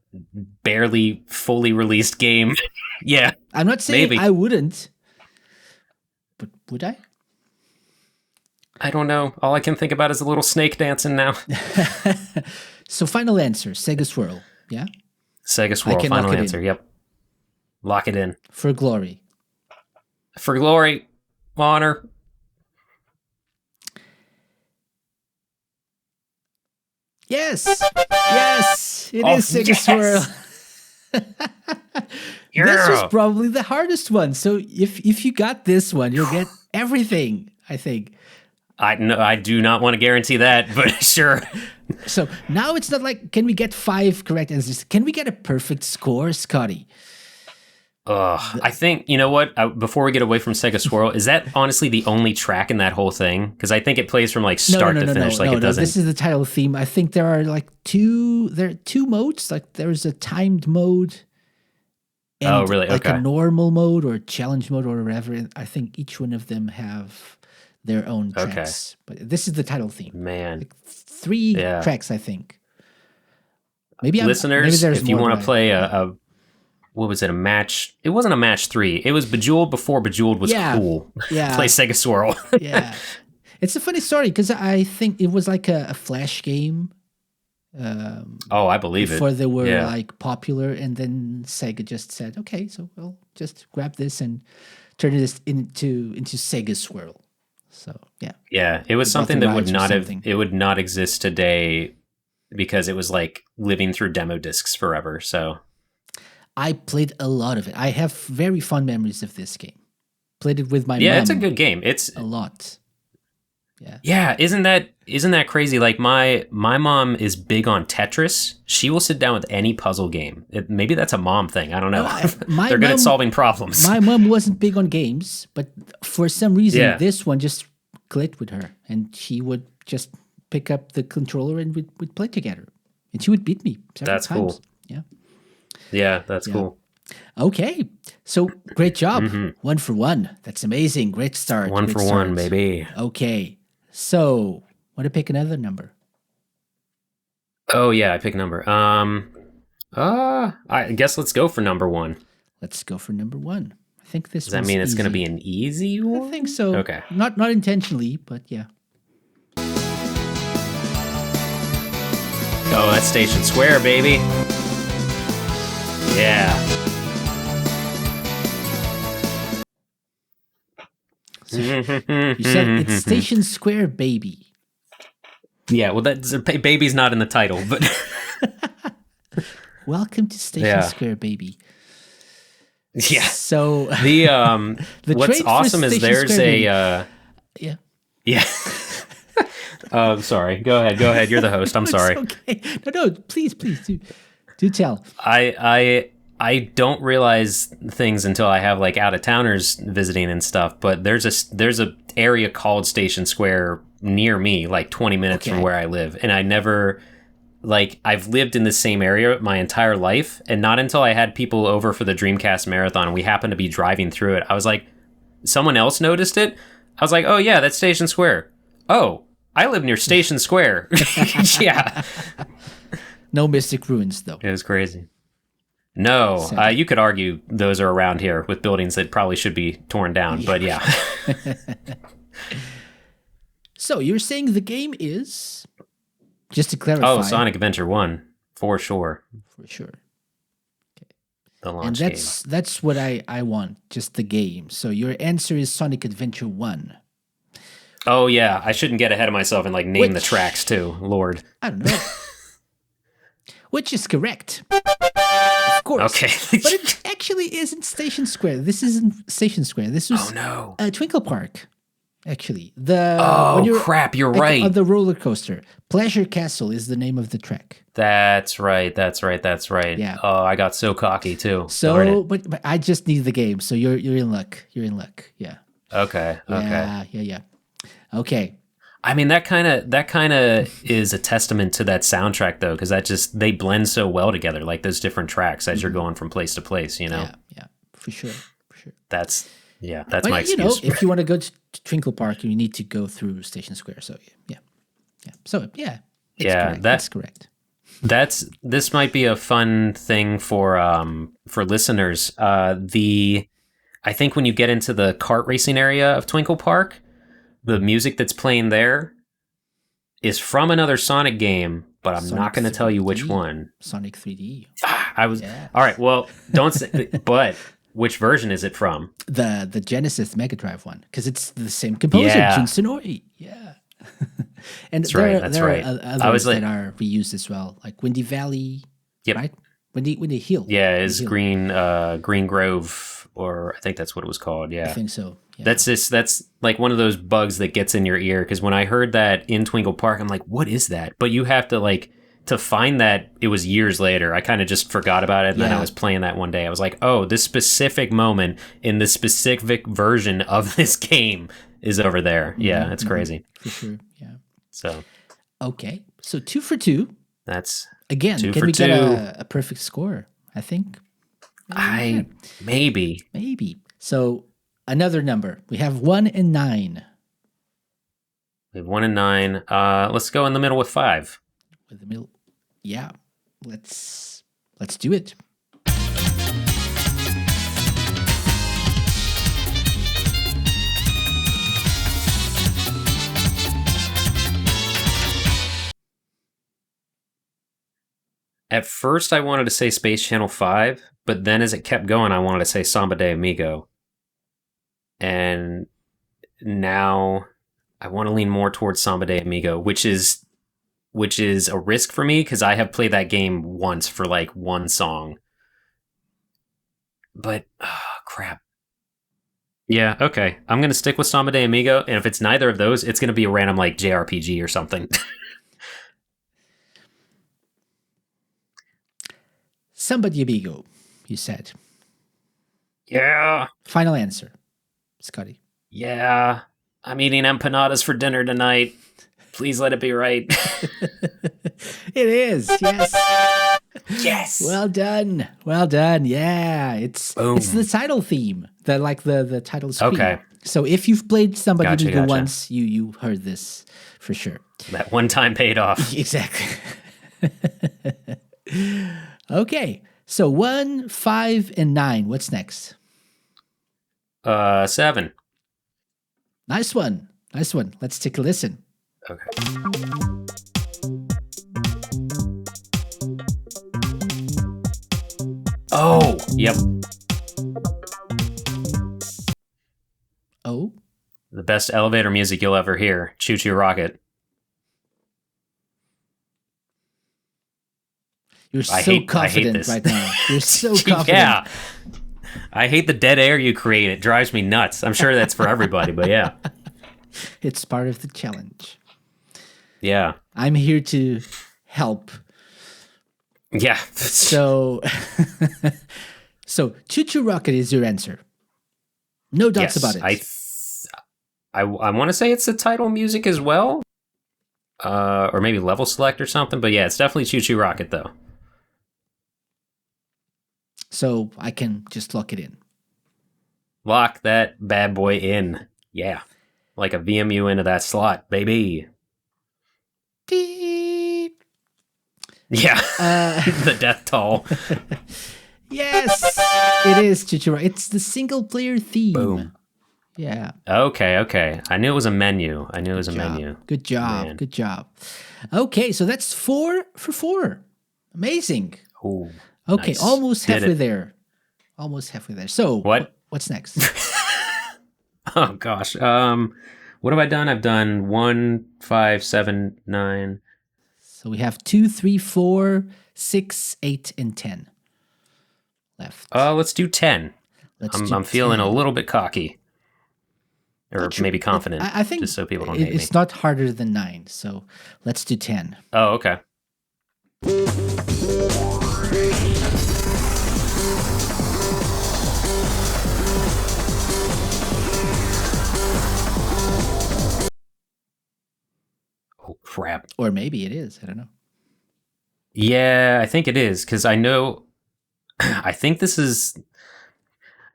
barely fully released game. Yeah. I'm not saying maybe. I wouldn't, but would I? I don't know. All I can think about is a little snake dancing now. So final answer, Sega Swirl. Yeah? Sega Swirl, can final lock it answer. in. Yep. Lock it in. For glory. For glory, honor. Yes! Yes! It is Sega yes! Swirl. This was probably the hardest one. So if you got this one, you'll get everything, I think. I do not want to guarantee that, but sure. So now it's not like, can we get 5 correct answers? Can we get a perfect score, Scotty? I think, you know what? Before we get away from Sega Swirl, is that honestly the only track in that whole thing? Because I think it plays from like start to finish. It doesn't. This is the title theme. I think there are like two modes. Like there's a timed mode. And really? Like Okay. a normal mode or challenge mode or whatever. And I think each one of them have their own tracks. But this is the title theme. Man. Like 3 tracks, I think. Maybe listeners, there's if you more, want to play a what was it, a match? It wasn't a match 3. It was Bejeweled before Bejeweled was cool. Yeah. Play Sega Swirl. Yeah. It's a funny story because I think it was like a Flash game. Oh, I believe before it. they were like popular, and then Sega just said, "Okay, so we'll just grab this and turn this into Sega Swirl." So yeah, it was something that would not something. it would not exist today because it was like living through demo discs forever. So I played a lot of it. I have very fond memories of this game. Played it with my mom. Yeah, it's a good game. It's a lot. Yeah. Yeah, isn't that crazy? Like my mom is big on Tetris. She will sit down with any puzzle game. Maybe that's a mom thing. I don't know. They're good at solving problems. My mom wasn't big on games, but for some reason this one just clicked with her, and she would just pick up the controller and we'd play together. And she would beat me several That's times. cool. Yeah. Yeah, that's cool. Okay. So great job. 1 for 1. That's amazing. Great start. One Great for start. one, baby. Okay. So want to pick another number? Oh yeah, I pick a number. I guess let's go for number 1. Let's go for number 1. I think this Does that mean it's going to be an easy one? I think so. Okay. Not intentionally, but yeah. Oh, that's Station Square, baby. Yeah. You said it's Station Square, baby. Yeah, well, baby's not in the title, but Welcome to Station Square, baby. yeah. So The The what's trade for awesome is Station there's Square, a yeah. Sorry. Go ahead. You're the host. I'm It's sorry. okay. No, please do tell. I don't realize things until I have like out of towners visiting and stuff. But there's a area called Station Square near me, like 20 minutes from where I live, and I never I've lived in the same area my entire life, and not until I had people over for the Dreamcast marathon, and we happened to be driving through it. I was like, someone else noticed it. I was like, oh yeah, that's Station Square. Oh, I live near Station Square. Yeah. No Mystic Ruins though. It was crazy. No, you could argue those are around here with buildings that probably should be torn down, but yeah. So you're saying the game is, just to clarify. Oh, Sonic Adventure 1, for sure. For sure. The launch game. That's what I want, just the game. So your answer is Sonic Adventure 1. Oh yeah, I shouldn't get ahead of myself and name the tracks too, Lord. I don't know. Which is correct. Of course. Okay. But it actually isn't Station Square. This isn't Station Square. This was Twinkle Park. Actually, crap! You're right. On the roller coaster, Pleasure Castle is the name of the track. That's right. Yeah. Oh, I got so cocky too. So, but I just need the game. So you're in luck. You're in luck. Yeah. Okay. Yeah. Okay. I mean, that kind of is a testament to that soundtrack though, because they blend so well together, like those different tracks as you're going from place to place. You know. Yeah. For sure. That's but, my excuse. If you want to go to Twinkle Park, you need to go through Station Square. So yeah. So yeah. Correct. That's correct. This might be a fun thing for listeners. I think when you get into the kart racing area of Twinkle Park, the music that's playing there is from another Sonic game, but I'm not going to tell you which one. Sonic 3D. All right. Well, don't say. But which version is it from? The Genesis Mega Drive one, because it's the same composer, Jun Sonori. Yeah. And that's there right. are others that are reused as well, like Windy Valley. Yep. Right. Windy Hill. Yeah, is Green Grove, or I think that's what it was called. Yeah, I think so. Yeah. That's like one of those bugs that gets in your ear, because when I heard that in Twinkle Park, I'm like, what is that? But you have to find that. It was years later. I kind of just forgot about it, and then I was playing that one day. I was like, oh, this specific moment in this specific version of this game is over there. Yeah, it's crazy. For sure. Yeah. So okay, so 2 for 2. That's again. 2 can for we 2. get a perfect score? I think. Maybe. So another number. We have 1 and 9. We have 1 and 9. Let's go in the middle with 5. With the middle. Yeah. Let's do it. At first, I wanted to say Space Channel 5, but then as it kept going, I wanted to say Samba de Amigo. And now I want to lean more towards Samba de Amigo, which is a risk for me, because I have played that game once for one song. But, crap. Yeah, okay. I'm going to stick with Samba de Amigo, and if it's neither of those, it's going to be a random JRPG or something. Samba de Amigo, you said. Yeah. Final answer, Scotty. Yeah. I'm eating empanadas for dinner tonight. Please let it be right. It is. Yes. Yes. Well done. Well done. Yeah. It's the title theme. The title screen. Okay. So if you've played Somebody Gotcha, Legal gotcha. once, you heard this for sure. That one time paid off. Exactly. Okay. So 1, 5, and 9. What's next? 7. Nice one. Nice one. Let's take a listen. Okay. Oh, yep. Oh, The best elevator music you'll ever hear. Choo Choo Rocket. you're I so hate- I hate confident this. right now. You're so confident. Yeah. I hate the dead air you create. It drives me nuts. I'm sure that's for everybody, but yeah. It's part of the challenge. Yeah. I'm here to help. Yeah. So, Choo Choo Rocket is your answer. No doubts about it. I want to say it's the title music as well. Or maybe Level Select or something. But yeah, it's definitely Choo Choo Rocket, though. So I can just lock it in. Lock that bad boy in. Yeah. Like a VMU into that slot, baby. Beep. Yeah. The death toll. Yes, it is Choo Choo Rocket. It's the single player theme. Boom. Yeah. Okay. I knew it was a menu. Menu. Good job. Man. Good job. Okay, so that's 4 for 4. Amazing. Ooh. Okay, Nice. almost Did halfway it. there. Almost halfway there. So what's next? Oh gosh. What have I done? I've done 1, 5, 7, 9. So we have 2, 3, 4, 6, 8, and 10 left. Let's do 10. Let's I'm do feeling 10. a little bit cocky. Or Not sure. maybe confident. I think just so people don't hate me. it's not harder than 9. So let's do 10. Oh, okay. Oh, crap. Or maybe it is. I don't know. Yeah, I think it is, because I know... I think this is...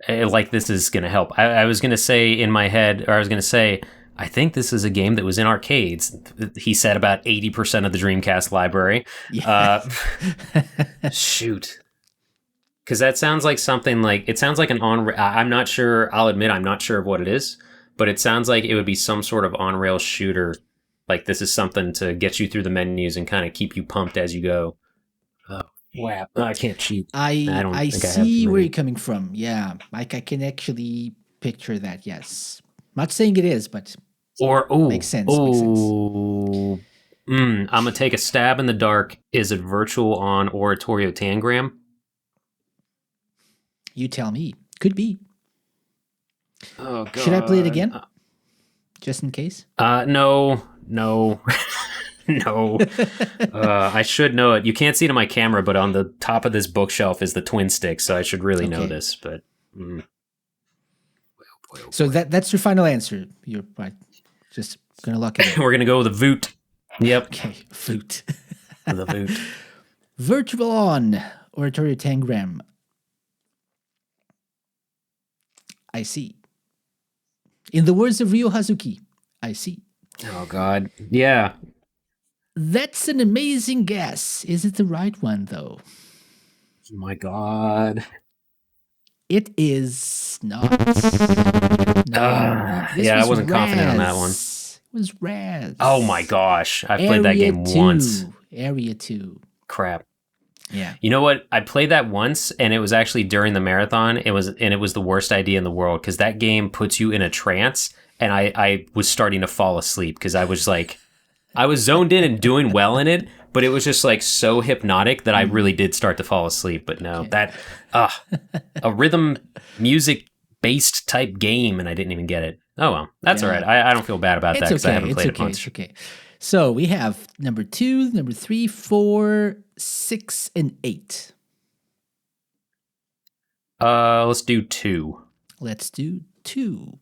this is going to help. I was going to say in my head, or I was going to say, I think this is a game that was in arcades. He said about 80% of the Dreamcast library. Yeah. Shoot. Because that sounds like something like... It sounds like an on... I'm not sure... I'll admit I'm not sure of what it is, but it sounds like it would be some sort of on-rail shooter. Like this is something to get you through the menus and kind of keep you pumped as you go. Oh, wow. I can't cheat. I don't think I have see too where many. Oh, you're coming from. Yeah, I can actually picture that. Yes, not saying it is, but Or, oh. Makes sense, makes sense. Oh. I'm going to take a stab in the dark. Is it virtual on Oratorio Tangram? you tell me. Could be. Oh, God. Should I play it again, just in case? No. No. I should know it. You can't see it on my camera, but on the top of this bookshelf is the twin stick, so I should really know Okay. this. But So that's your final answer. You're right. Just gonna lock it in. we're gonna go with a Voot. Yep, Okay, flute. the Voot. Virtual on Oratorio Tangram. I see. In the words of Ryo Hazuki, I see. Oh God, yeah. That's an amazing guess. Is it the right one, though? Oh my God. It is not. This Yeah, I was wasn't confident on that one. Raz. It was Raz. Oh my gosh, I played that Area game 2. once. Area 2. Crap. Yeah. You know what? I played that once, and it was actually during the marathon. It was the worst idea in the world because that game puts you in a trance, and I was starting to fall asleep because I was like, I was zoned in and doing well in it, but it was just like so hypnotic that I really did start to fall asleep. But no, that a rhythm music based type game, and I didn't even get it. Oh well, that's all right. I don't feel bad about that because I haven't played it once. It's okay. So we have number 2, number 3, 4, 6, and 8. Let's do 2. Let's do 2.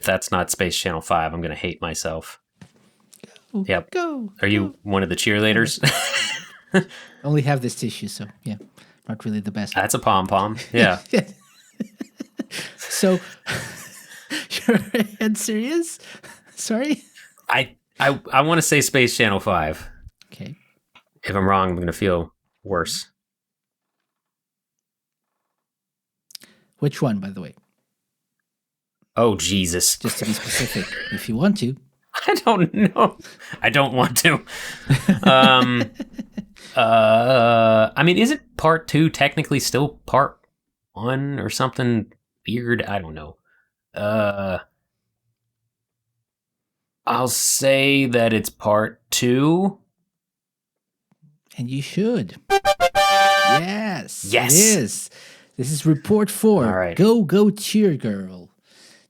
that's not Space Channel 5, I'm going to hate myself. Yep. Go. Are you one of the cheerleaders? Only have this tissue, so yeah, not really the best. That's a pom-pom. Yeah. So, your answer is? Sorry? I want to say Space Channel 5. Okay. If I'm wrong, I'm going to feel worse. Which one, by the way? Oh, Jesus. Just to be specific, if you want to. I don't know. I don't want to. I mean, is it part 2 technically still part 1 or something weird? I don't know. I'll say that it's part 2. And you should. Yes. Yes. It is. This is report 4. All right. Go cheer girl.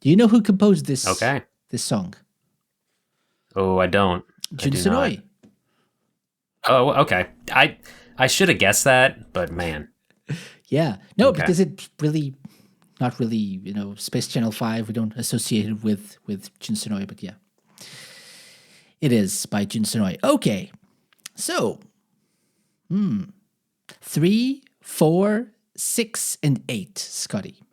Do you know who composed this? Okay. This song? Oh, I don't. Jun I do Senoue. not. Oh, okay. I should have guessed that, but man. Yeah. No, Okay. because it's really not really, Space Channel 5. We don't associate it with Jun Senoue, but yeah. It is by Jun Senoue. Okay. So, 3, 4, 6, and 8, Scotty.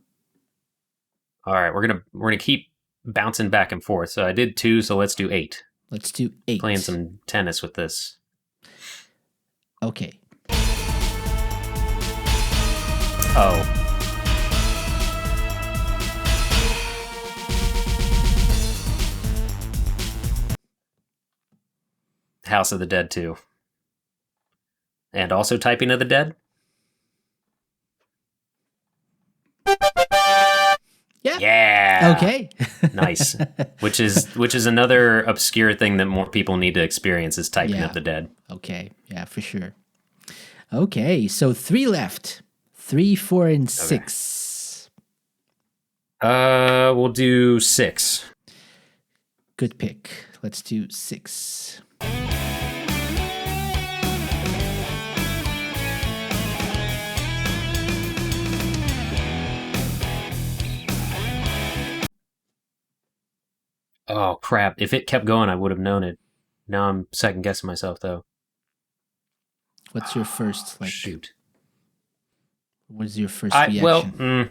All right, we're gonna keep bouncing back and forth. So I did 2, so let's do 8. Let's do 8. Playing some tennis with this. Okay. Oh. House of the Dead 2. And also Typing of the Dead? Yeah. Yeah. Okay. Nice. Which is another obscure thing that more people need to experience is Typing Yeah. of the Dead. Okay. Yeah, for sure. Okay, so 3 left. 3, 4, and 6. We'll do 6. Good pick. Let's do 6. Oh crap! If it kept going, I would have known it. Now I'm second guessing myself though. What's your first Shoot. What's your first reaction? Well,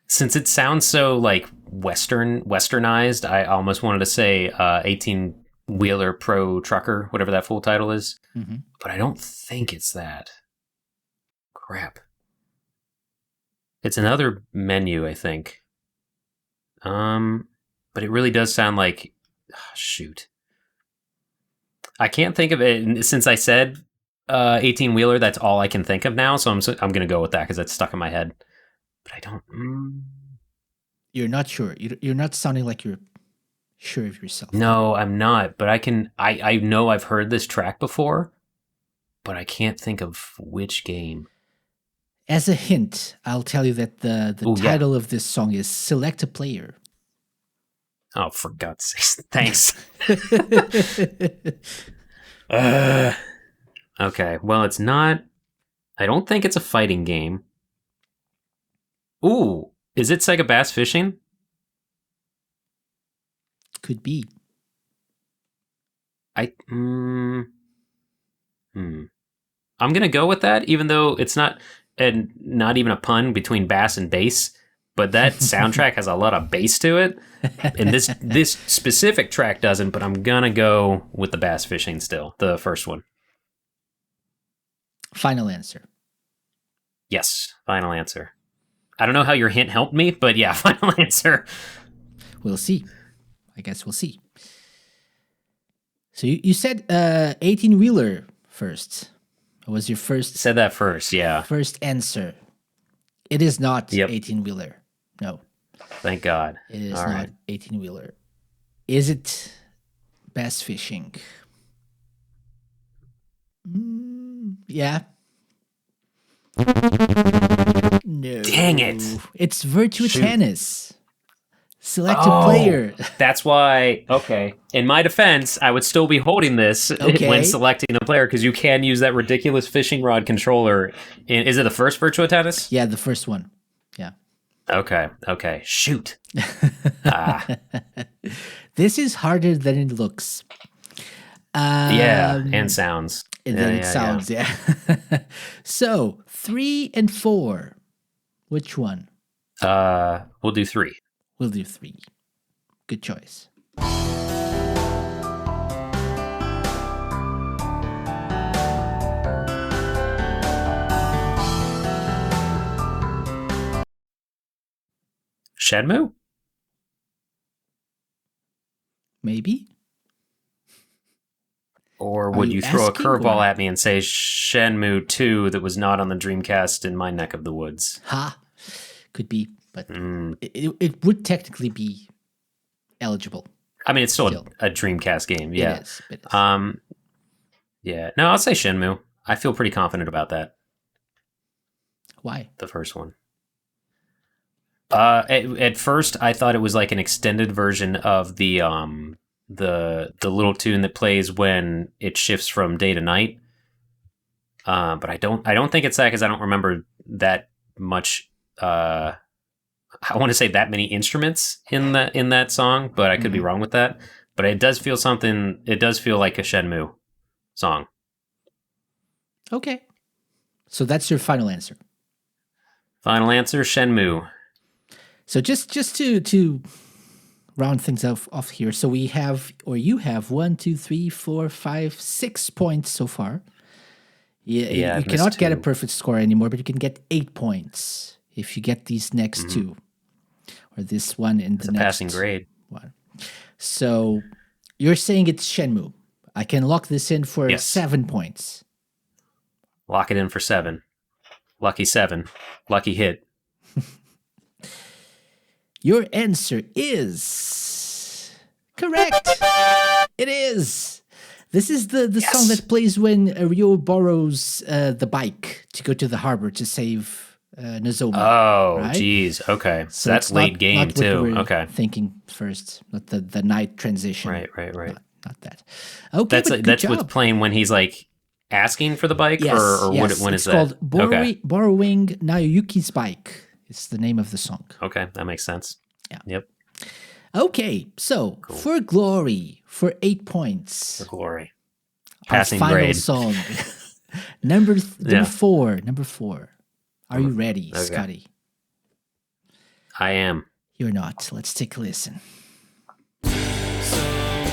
since it sounds so like westernized, I almost wanted to say 18-wheeler pro trucker, whatever that full title is. Mm-hmm. But I don't think it's that. Crap. It's another menu, I think. But it really does sound like shoot. I can't think of it, and since I said 18-wheeler, that's all I can think of now, so I'm going to go with that because that's stuck in my head. But I don't... You're not sure. You're not sounding like you're sure of yourself. No, I'm not, but I know I've heard this track before, but I can't think of which game. As a hint, I'll tell you that the title of this song is Select a Player. Oh, for God's sake. Thanks. Okay, well, it's not... I don't think it's a fighting game. Ooh, is it Sega Bass Fishing? Could be. I'm gonna go with that, even though it's not even a pun between bass and bass. But that soundtrack has a lot of bass to it, and this specific track doesn't. But I'm gonna go with the Bass Fishing still, the first one. Final answer. Yes, final answer. I don't know how your hint helped me, but yeah, final answer. We'll see. I guess we'll see. So you said 18-wheeler first. What was your first? Said that first, yeah. First answer. It is not Yep. 18-wheeler. No, Thank God. it is All not right. 18-wheeler. Is it Bass Fishing? Yeah. No. Dang it. It's Virtua Shoot. Tennis. Select a player. That's why, okay. In my defense, I would still be holding this Okay. when selecting a player because you can use that ridiculous fishing rod controller. Is it the first Virtua Tennis? Yeah, the first one. Yeah. Okay. Shoot. Ah, This is harder than it looks. yeah, and sounds. And Yeah, then it yeah, sounds, yeah. So 3 and 4. Which one? We'll do 3. We'll do 3. Good choice. Shenmue? Maybe? Or Are would you you throw a asking, curveball or- at me and say Shenmue 2 that was not on the Dreamcast in my neck of the woods? Ha! Could be, but Mm. it would technically be eligible. I mean, it's still Still. a Dreamcast game, yeah. It is. Yeah. No, I'll say Shenmue. I feel pretty confident about that, Why? the first one. At first, I thought it was like an extended version of the little tune that plays when it shifts from day to night. But I don't think it's that, because I don't remember that much. I want to say that many instruments in that song, but I could be wrong with that. But it does feel something. It does feel like a Shenmue song. Okay. So that's your final answer. Final answer: Shenmue. So just to round things off here. So we have, or you have 1, 2, 3, 4, 5, 6 points so far. Yeah, You I've cannot missed get a 2. perfect score anymore, but you can get 8 points if you get these next 2, or this one and It's the a next passing grade. one. So you're saying it's Shenmue. I can lock this in for Yes. 7 points. Lock it in for 7. Lucky 7. Lucky hit. Your answer is correct. It is. This is the song that plays when Ryo borrows the bike to go to the harbor to save Nozomi. Oh, right? geez. Okay. So that's it's late not- game, not what you too. were Okay. Thinking first, not the night transition. Right. Not that. Okay, That's but good that's job. what's playing when he's like asking for the bike, Yes, or yes. when it's is called that? Okay. Borrowing Naoyuki's Bike. It's the name of the song. Okay, that makes sense. Yeah. Yep. Okay, so for Glory, for 8 points. For glory. Our Passing final grade. song. number Yeah. 4. Number 4. Are you ready, Okay. Scotty? I am. You're not. Let's take a listen. Some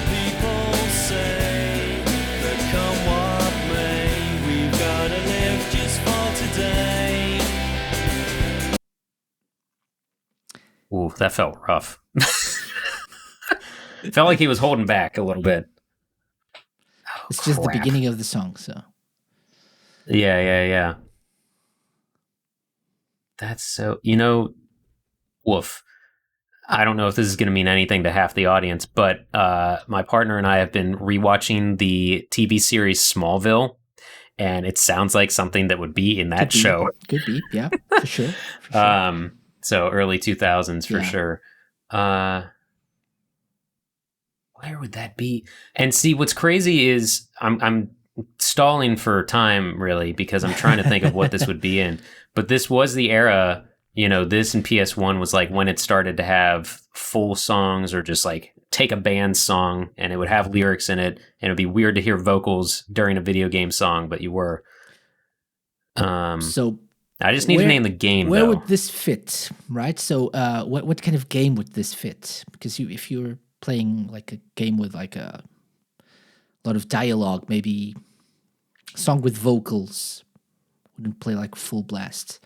people say that come what may, we've gotta live just for today. Ooh, that felt rough. It felt like he was holding back a little bit. It's just the crap. beginning of the song, so. Yeah. That's so, woof. I don't know if this is going to mean anything to half the audience, but my partner and I have been rewatching the TV series Smallville, and it sounds like something that would be in that Could be. show. Could be, yeah, for sure. For sure. So early 2000s for Yeah. sure. Where would that be? And see, what's crazy is I'm stalling for time, really, because I'm trying to think of what this would be in. But this was the era, this and PS1 was like when it started to have full songs, or just like take a band song and it would have lyrics in it, and it'd be weird to hear vocals during a video game song, but you were. So I just need to name the game, where though. would this fit, right? So what kind of game would this fit? Because if you're playing like a game with like a lot of dialogue, maybe song with vocals wouldn't play like full blast.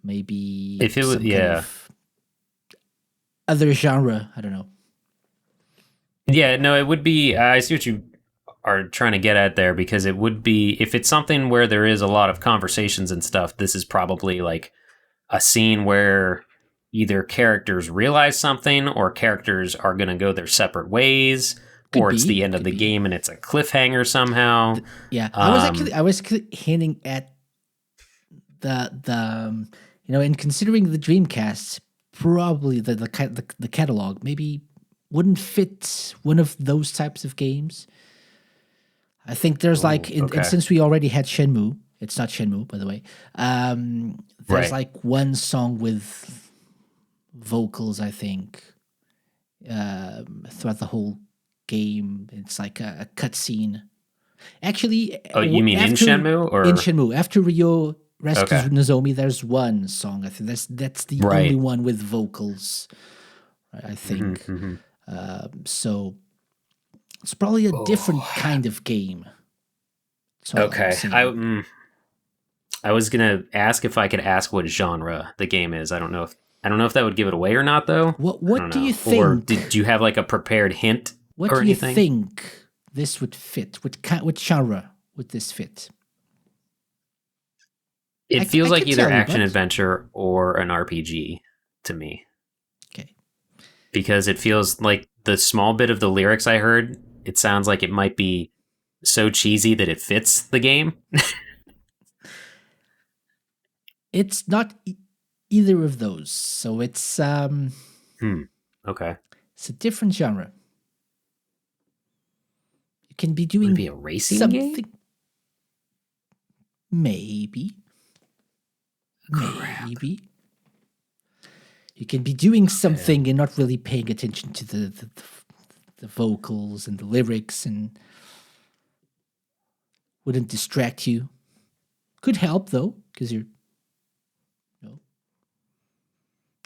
Maybe If it was- some kind yeah. of other genre. I don't know. Yeah, no, it would be. I see what you are trying to get at there, because it would be, if it's something where there is a lot of conversations and stuff, this is probably like a scene where either characters realize something, or characters are going to go their separate ways, Could or it's be, the end of could the be. game and it's a cliffhanger somehow. Yeah, I was hinting at the and considering the Dreamcast, probably the catalog maybe wouldn't fit one of those types of games. I think there's and okay. since we already had Shenmue, it's not Shenmue, by the way. There's Right. like one song with vocals, I think, throughout the whole game. It's like a cutscene. Actually, Oh, you mean in Shenmue? Or in Shenmue, after Ryo rescues Okay. Nozomi, there's one song. I think that's the Right. only one with vocals. I think. Mhm. So it's probably a different kind of game. That's all I'm Okay. saying. I was gonna ask if I could ask what genre the game is. I don't know if that would give it away or not, though. What I don't do know. you think? Or do you have like a prepared hint What or do you anything? think this would fit? What genre would this fit? It I feels can like either tell you, action but- adventure or an RPG to me. Okay. Because it feels like the small bit of the lyrics I heard, it sounds like it might be so cheesy that it fits the game. It's not either of those. So it's Okay. it's a different genre. You can be doing Would it be a racing something. game? Maybe. Maybe. You can be doing something and not really paying attention to the vocals and the lyrics, and wouldn't distract you. Could help though, because you're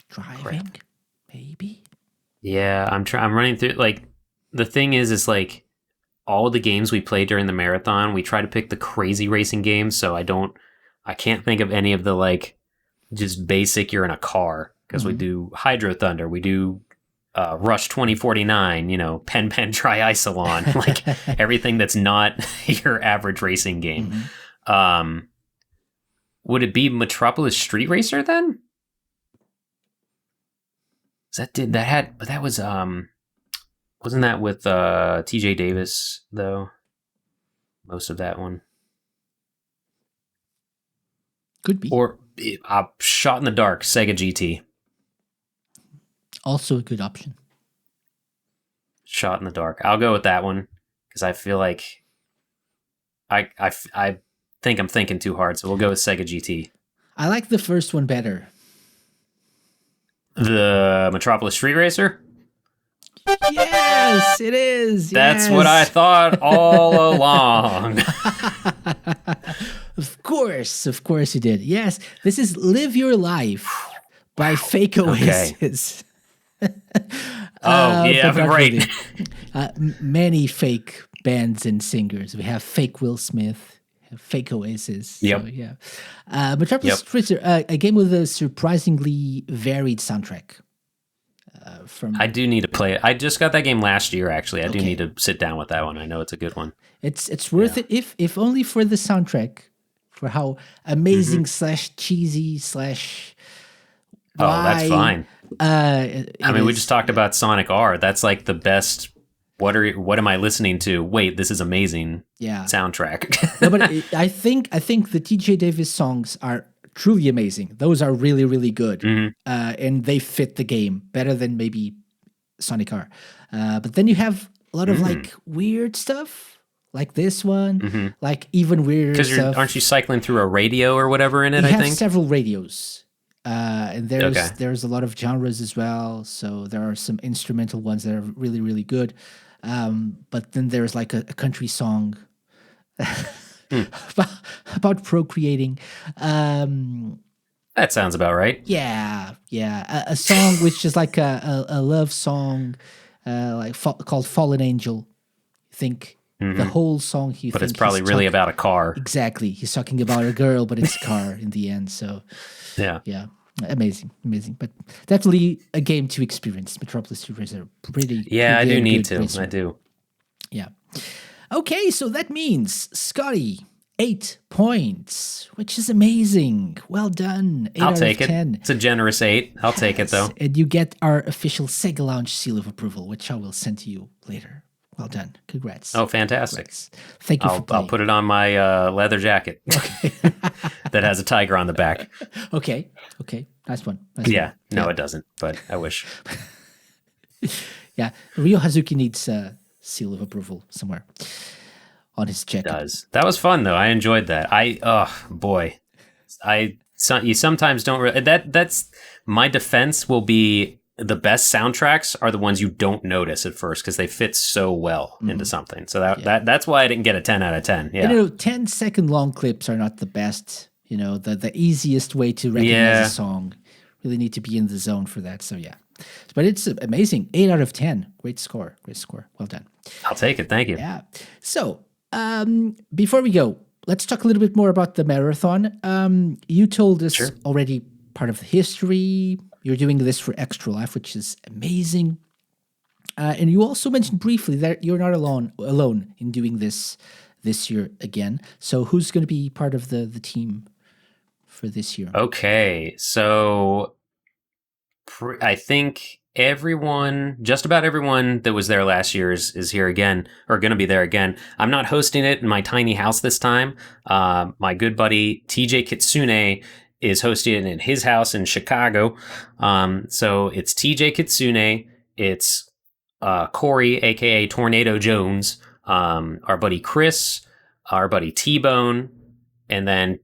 driving. Maybe. Yeah, I'm running through like the thing is like all the games we play during the marathon, we try to pick the crazy racing games, so I can't think of any of the like just basic you're in a car because we do Hydro Thunder, we do Rush 2049, Pen Triicelon, like everything that's not your average racing game. Would it be Metropolis Street Racer then? That was wasn't that with TJ Davis though? Most of that one. Could be. Or Shot in the Dark, Sega GT. Also a good option. Shot in the Dark. I'll go with that one because I feel like I think I'm thinking too hard, so we'll go with Sega GT. I like the first one better. The Metropolis Street Racer? Yes, it is. That's what I thought all along. Of course you did. Yes, this is Live Your Life by Fake Oasis. Yeah, but not great. really. Many fake bands and singers. We have Fake Will Smith, Fake Oasis. Yep. So, yeah. Metropolis Street Racer, a game with a surprisingly varied soundtrack. I do need to play it. I just got that game last year, actually. I do Okay. need to sit down with that one. I know it's a good one. It's worth it if only for the soundtrack, for how amazing slash cheesy slash. Oh, that's fine. I mean, we is. just talked about Sonic R. That's like the best. What am I listening to? Wait, this is amazing. Yeah. Soundtrack. No, but I think the TJ Davis songs are truly amazing. Those are really, really good, and they fit the game better than maybe Sonic R. But then you have a lot of like weird stuff, like this one, like even weirder Because stuff. aren't you cycling through a radio or whatever in it? You I have think. several radios, and Okay. there's a lot of genres as well. So there are some instrumental ones that are really, really good. But then there's like a country song about procreating. That sounds about right. Yeah. A song which is like a love song, called "Fallen Angel." You think the whole song? But it's probably really about a car. exactly. He's talking about a girl, but it's a car in the end. So Yeah. yeah, amazing. But definitely a game to experience. Metropolis Street Racer, pretty. Yeah, I pretty do damn need good to. racer. I do. Yeah. Okay, so that means Scotty 8 points, which is amazing. Well done. 8 I'll out take of it. 10. It's a generous 8. I'll take it though. And you get our official Sega Lounge seal of approval, which I will send to you later. Well done. Congrats. Oh, fantastic. Congrats. Thank you for I'll playing. put it on my leather jacket that has a tiger on the back. Okay. Nice one. Yeah. No, it doesn't, but I wish. Yeah. Ryo Hazuki needs a seal of approval somewhere on his jacket. Does. That was fun though. I enjoyed that. Oh boy. So you sometimes don't really, that's my defense will be the best soundtracks are the ones you don't notice at first because they fit so well into something. So that's why I didn't get a 10 out of 10. Yeah. And, 10-second long clips are not the best, the easiest way to recognize a song. Really need to be in the zone for that. So yeah. But it's amazing. 8 out of 10. Great score. Well done. I'll take it. Thank you. Yeah. So before we go, let's talk a little bit more about the marathon. You told us already part of the history. You're doing this for Extra Life, which is amazing. And you also mentioned briefly that you're not alone in doing this year again. So who's going to be part of the team for this year? Okay. So I think just about everyone that was there last year is here again, or going to be there again. I'm not hosting it in my tiny house this time. My good buddy TJ Kitsune is hosting it in his house in Chicago. So it's TJ Kitsune, it's Corey, aka Tornado Jones, our buddy Chris, our buddy T-Bone, and then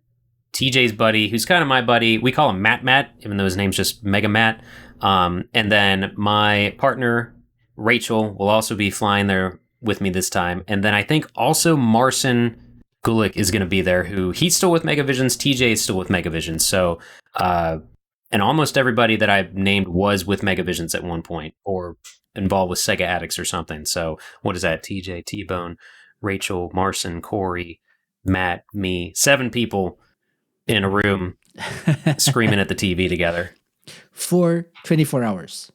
TJ's buddy, who's kind of my buddy. We call him Matt, even though his name's just Mega Matt. And then my partner, Rachel, will also be flying there with me this time. And then I think also Marcin Gulick is going to be there, who he's still with Megavisions. TJ is still with Megavisions. So, and almost everybody that I've named was with Megavisions at one point or involved with Sega Addicts or something. So what is that? TJ, T-Bone, Rachel, Marcin, Corey, Matt, me, 7 people in a room screaming at the TV together. For 24 hours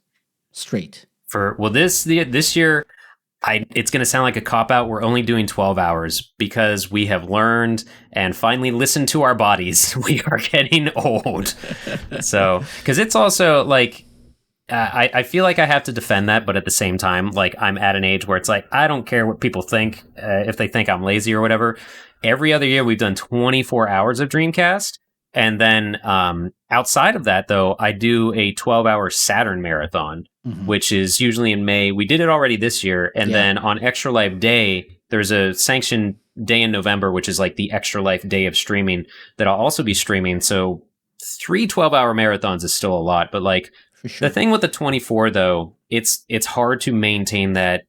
straight. This year, it's going to sound like a cop-out. We're only doing 12 hours because we have learned and finally listened to our bodies. We are getting old. So, because it's also like, I feel like I have to defend that, but at the same time, like I'm at an age where it's like, I don't care what people think, if they think I'm lazy or whatever. Every other year, we've done 24 hours of Dreamcast. And then outside of that, though, I do a 12-hour Saturn marathon, which is usually in May. We did it already this year. And then on Extra Life Day, there's a sanctioned day in November, which is like the Extra Life Day of streaming that I'll also be streaming. So 3 12-hour marathons is still a lot. But like the thing with the 24, though, it's hard to maintain that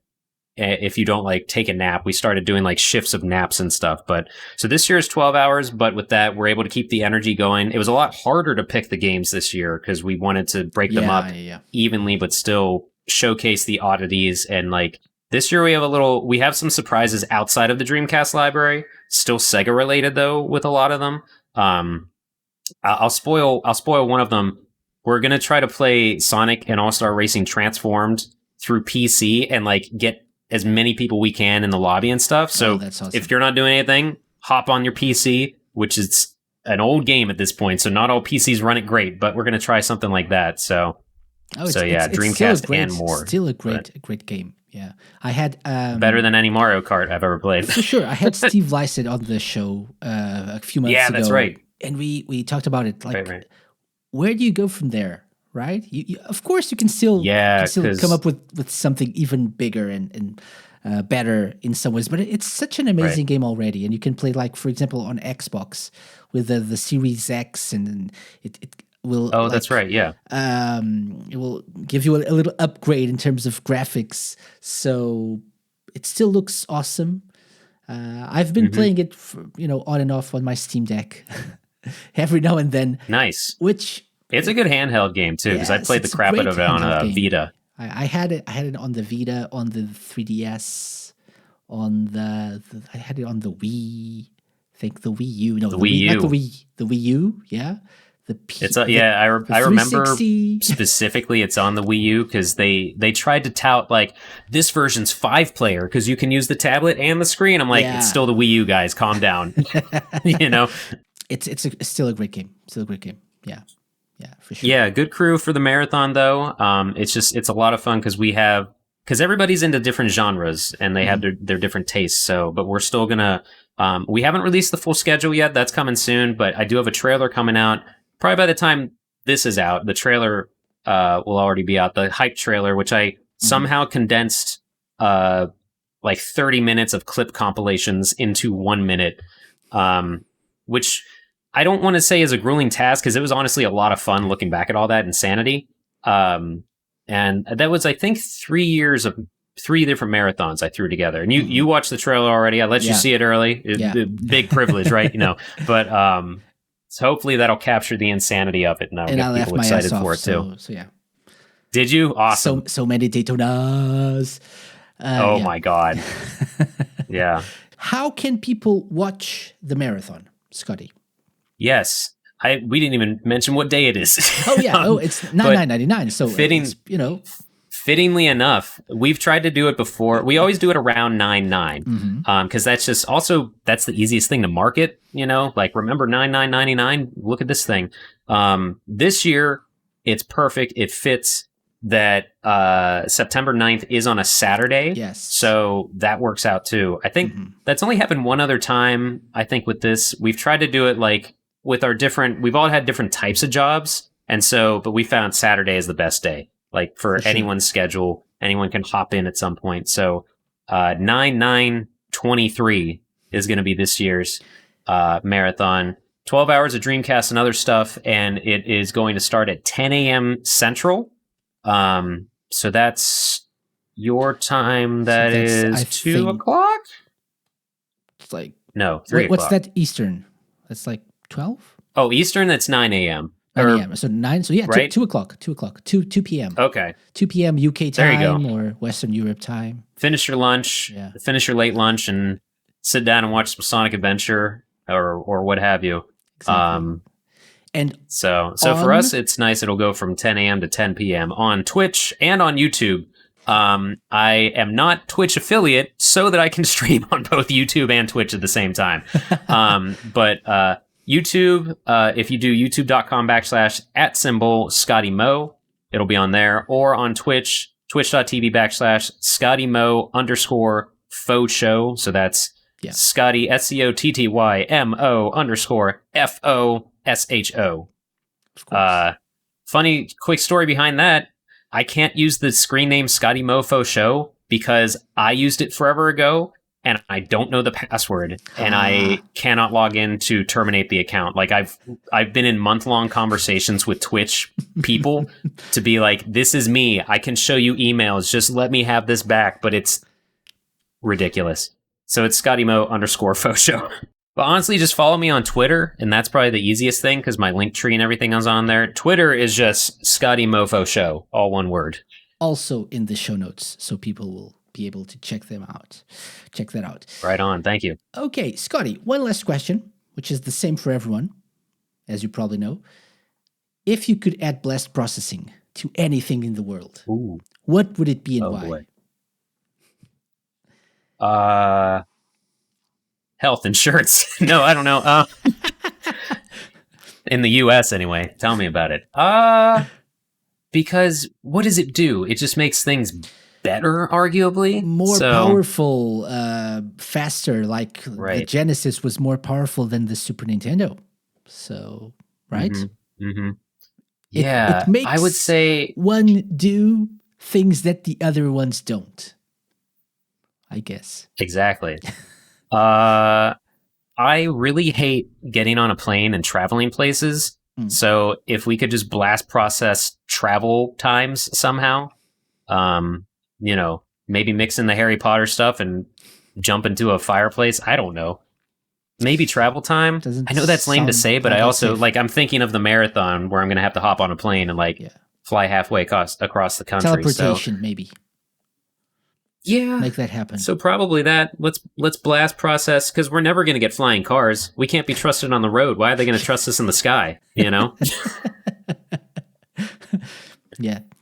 if you don't like take a nap. We started doing like shifts of naps and stuff. But so this year is 12 hours, but with that, we're able to keep the energy going. It was a lot harder to pick the games this year because we wanted to break them up evenly, but still showcase the oddities. And like this year we have some surprises outside of the Dreamcast library, still Sega related though, with a lot of them. I'll spoil one of them. We're going to try to play Sonic and All-Star Racing Transformed through PC and like get as many people we can in the lobby and stuff. So that's awesome. If you're not doing anything, hop on your PC, which is an old game at this point. So not all PCs run it great, but we're going to try something like that. So Dreamcast and more. Still a great game. Yeah. I had better than any Mario Kart I've ever played. For sure. I had Steve Lysett on the show a few months ago. Yeah, that's right. And we talked about it. Like, where do you go from there? Right? You, of course, you can still come up with something even bigger and better in some ways. But it's such an amazing game already, and you can play like, for example, on Xbox with the Series X, and it will. Oh, that's right. Yeah. It will give you a little upgrade in terms of graphics, so it still looks awesome. I've been playing it, on and off on my Steam Deck every now and then. Nice. Which. It's a good handheld game too, because I played the crap out of it on a Vita. I had it on the Vita, on the 3DS, I had it on the Wii. I think the Wii U. No, the Wii U. Not the Wii U. Yeah. I remember specifically it's on the Wii U because they tried to tout like this version's 5-player because you can use the tablet and the screen. I'm like, it's still the Wii U, guys. Calm down. It's still a great game. Still a great game. Yeah. Yeah, for sure. Yeah, good crew for the marathon though. It's a lot of fun because everybody's into different genres and they have their different tastes. So, but we're still gonna. We haven't released the full schedule yet. That's coming soon. But I do have a trailer coming out. Probably by the time this is out, the trailer will already be out. The hype trailer, which I somehow condensed like 30 minutes of clip compilations into 1 minute, which. I don't want to say is a grueling task because it was honestly a lot of fun looking back at all that insanity. And that was, I think, 3 years of 3 different marathons I threw together. And you watched the trailer already. I let you see it early. Big privilege, right? But so hopefully that'll capture the insanity of it, and I'll get people excited for it too. So yeah. Did you? Awesome. So many Daytonas. My God. Yeah. How can people watch the marathon, Scotty? Yes. We didn't even mention what day it is. Oh yeah. It's $9.99. So fitting, fittingly enough, we've tried to do it before. We always do it around 9/9 because that's just also that's the easiest thing to market. Like remember 9/9/99. Look at this thing. This year it's perfect. It fits that September 9th is on a Saturday. Yes. So that works out too. I think that's only happened one other time. I think with this, we've tried to do it like with our we've all had different types of jobs. And so, but we found Saturday is the best day, like for anyone's schedule, anyone can hop in at some point. So, 9/9/23 is going to be this year's, marathon, 12 hours of Dreamcast and other stuff. And it is going to start at 10 a.m. Central. So that's your time. That is 2 o'clock. It's like, no, 3 o'clock. What's that Eastern? That's like 12? Oh, Eastern, that's 9 a.m. 9 a.m. So 9. So yeah, right? 2 o'clock. 2 p.m. Okay. 2 p.m. UK There you time go. or Western Europe time. Finish your lunch, finish your late lunch, and sit down and watch some Sonic Adventure or what have you. Exactly. And so for us, it's nice. It'll go from 10 a.m. to 10 p.m. on Twitch and on YouTube. I am not Twitch affiliate so that I can stream on both YouTube and Twitch at the same time. But YouTube, if you do youtube.com/@ScottyMo, it'll be on there, or on Twitch, twitch.tv/ScottyMo_faux show. So that's Scotty, SCOTTYMO_FOSHO. Funny quick story behind that. I can't use the screen name ScottyMo Faux Show because I used it forever ago and I don't know the password and I cannot log in to terminate the account. Like I've been in month-long conversations with Twitch people to be like, this is me. I can show you emails. Just let me have this back. But it's ridiculous. So it's ScottyMo_faux show. But honestly, just follow me on Twitter, and that's probably the easiest thing because my link tree and everything is on there. Twitter is just ScottyMo Show, all one word. Also in the show notes, so people will be able to check them out. Check that out. Right on. Thank you. Okay, Scotty, one last question, which is the same for everyone, as you probably know. If you could add blast processing to anything in the world, what would it be and why? Boy. Health insurance. No, I don't know. In the US anyway. Tell me about it. Because what does it do? It just makes things better, arguably. More powerful, faster. Like the Genesis was more powerful than the Super Nintendo. So, right? Yeah, it makes I would say one do things that the other ones don't. I guess. Exactly. I really hate getting on a plane and traveling places. So if we could just blast process travel times somehow, maybe mix in the Harry Potter stuff and jump into a fireplace. I don't know. Maybe travel time. I know that's lame to say, but I also I'm thinking of the marathon where I'm going to have to hop on a plane and fly halfway across the country. Teleportation, maybe. Yeah, make that happen. So probably that. Let's blast process because we're never going to get flying cars. We can't be trusted on the road. Why are they going to trust us in the sky? Yeah.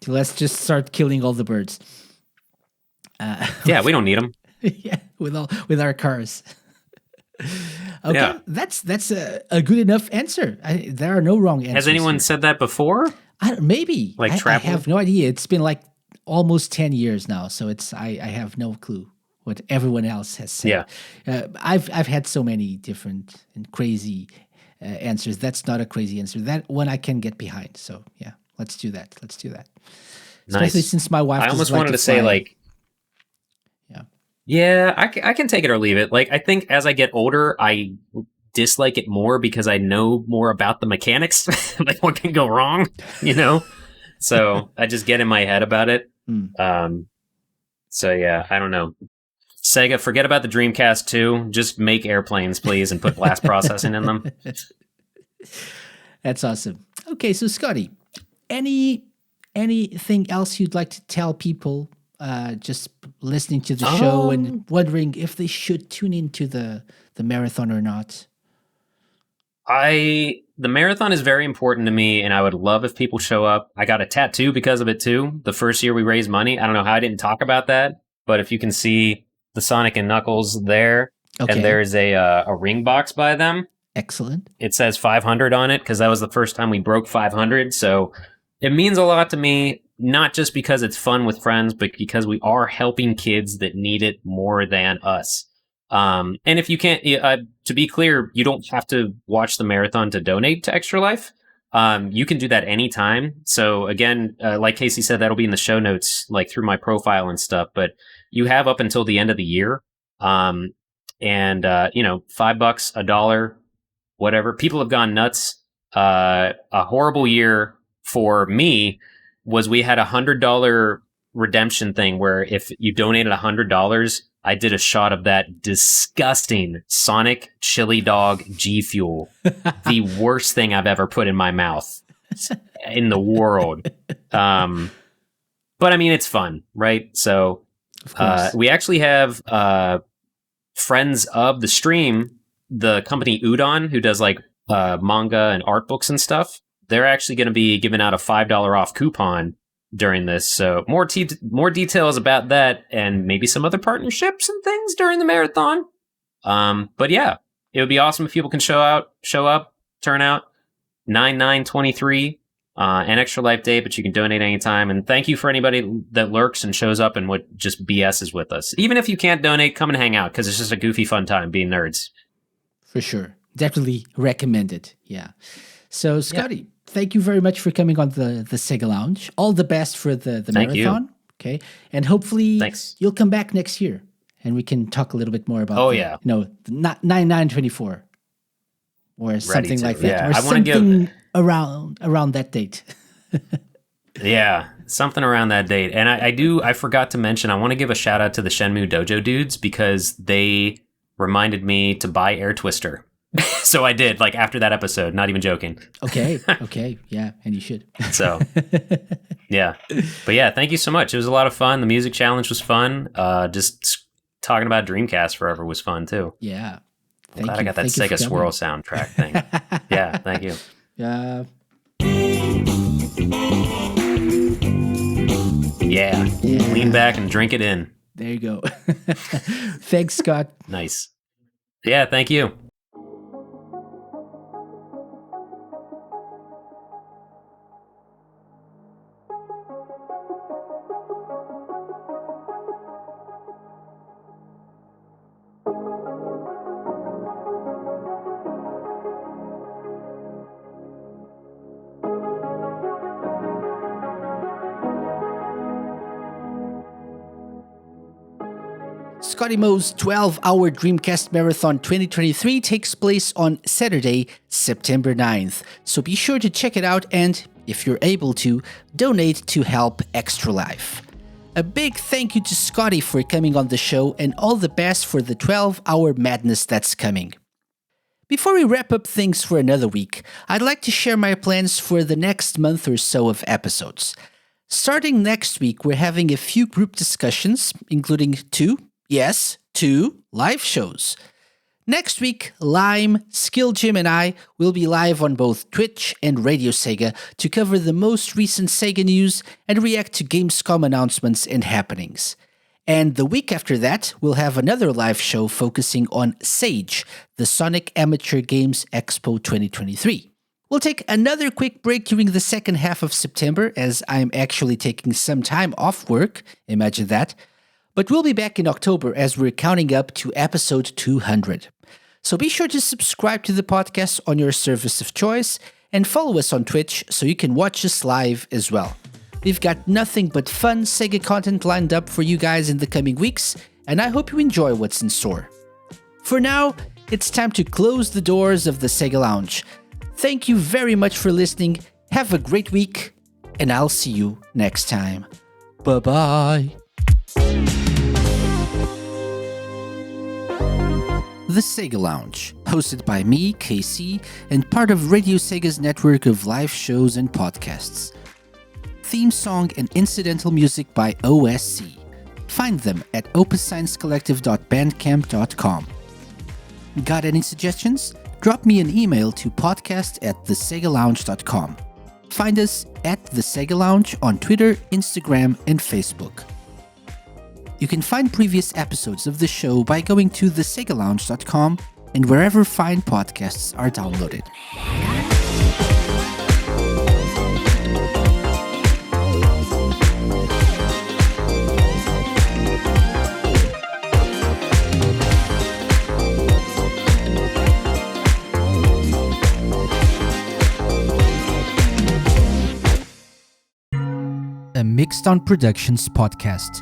Let's just start killing all the birds. Yeah, we don't need them. Yeah, with our cars. Okay, that's a good enough answer. There are no wrong answers. Has anyone here. said that before? Maybe. Like travel? I have no idea. It's been like almost 10 years now, so I have no clue what everyone else has said. Yeah. I've had so many different and crazy answers. That's not a crazy answer. That one I can get behind. So yeah, let's do that. Nice. Especially since my wife. I almost wanted to say yeah, I can take it or leave it. Like I think as I get older, I dislike it more because I know more about the mechanics, like what can go wrong, you know? So I just get in my head about it. So yeah, I don't know. Sega, forget about the Dreamcast 2. Just make airplanes, please, and put blast processing in them. That's awesome. Okay, so Scotty, anything else you'd like to tell people just listening to the show and wondering if they should tune into the marathon or not? The marathon is very important to me, and I would love if people show up. I got a tattoo because of it too. The first year we raised money. I don't know how I didn't talk about that, but if you can see the Sonic and Knuckles there, and there's a ring box by them. Excellent. It says 500 on it because that was the first time we broke 500. So it means a lot to me, not just because it's fun with friends, but because we are helping kids that need it more than us. And if you can't, to be clear, you don't have to watch the marathon to donate to Extra Life. You can do that anytime. So again, like Casey said, that'll be in the show notes, like through my profile and stuff, but you have up until the end of the year. $5, $1, whatever. People have gone nuts. A horrible year for me was we had $100 redemption thing where if you donated $100, I did a shot of that disgusting Sonic Chili Dog G Fuel. The worst thing I've ever put in my mouth in the world. But I mean, it's fun, right? So we actually have friends of the stream, the company Udon, who does like manga and art books and stuff. They're actually going to be giving out a $5 off coupon during this. So more details about that and maybe some other partnerships and things during the marathon. But yeah, it would be awesome if people can show up, turn out. 9/9/23, an Extra Life Day, but you can donate anytime. And thank you for anybody that lurks and shows up and what just BS's with us. Even if you can't donate, come and hang out because it's just a goofy fun time being nerds. For sure. Definitely recommend it. Yeah. So Scotty, thank you very much for coming on the Sega Lounge. All the best for the Thank marathon. You. Okay. And hopefully Thanks. You'll come back next year and we can talk a little bit more about 9/9/24 or something like that. Yeah. Or I want to something around that date. Yeah, something around that date. And I forgot to mention, I want to give a shout out to the Shenmue Dojo dudes because they reminded me to buy Air Twister. So I did, like after that episode, not even joking. Okay. Yeah, and you should. So, yeah. But yeah, thank you so much. It was a lot of fun. The music challenge was fun. Just talking about Dreamcast forever was fun too. Yeah. I'm glad I got that Sega Swirl soundtrack thing. Yeah, thank you. Yeah. Lean back and drink it in. There you go. Thanks, Scott. Nice. Yeah, thank you. ScottyMo's 12-hour Dreamcast Marathon 2023 takes place on Saturday, September 9th, so be sure to check it out and, if you're able to, donate to help Extra Life. A big thank you to Scotty for coming on the show and all the best for the 12-hour madness that's coming. Before we wrap up things for another week, I'd like to share my plans for the next month or so of episodes. Starting next week, we're having a few group discussions, including two live shows. Next week, Lime, Skill Jim, and I will be live on both Twitch and Radio Sega to cover the most recent Sega news and react to Gamescom announcements and happenings. And the week after that, we'll have another live show focusing on Sage, the Sonic Amateur Games Expo 2023. We'll take another quick break during the second half of September, as I'm actually taking some time off work, imagine that. But we'll be back in October as we're counting up to episode 200. So be sure to subscribe to the podcast on your service of choice and follow us on Twitch so you can watch us live as well. We've got nothing but fun Sega content lined up for you guys in the coming weeks, and I hope you enjoy what's in store. For now, it's time to close the doors of the Sega Lounge. Thank you very much for listening. Have a great week, and I'll see you next time. Bye-bye. The Sega Lounge, hosted by me, KC, and part of Radio Sega's network of live shows and podcasts. Theme song and incidental music by OSC. Find them at opussciencecollective.bandcamp.com. Got any suggestions? Drop me an email to podcast@thesegalounge.com. Find us at The Sega Lounge on Twitter, Instagram, and Facebook. You can find previous episodes of the show by going to thesegalounge.com and wherever fine podcasts are downloaded. A Mixed On Productions podcast.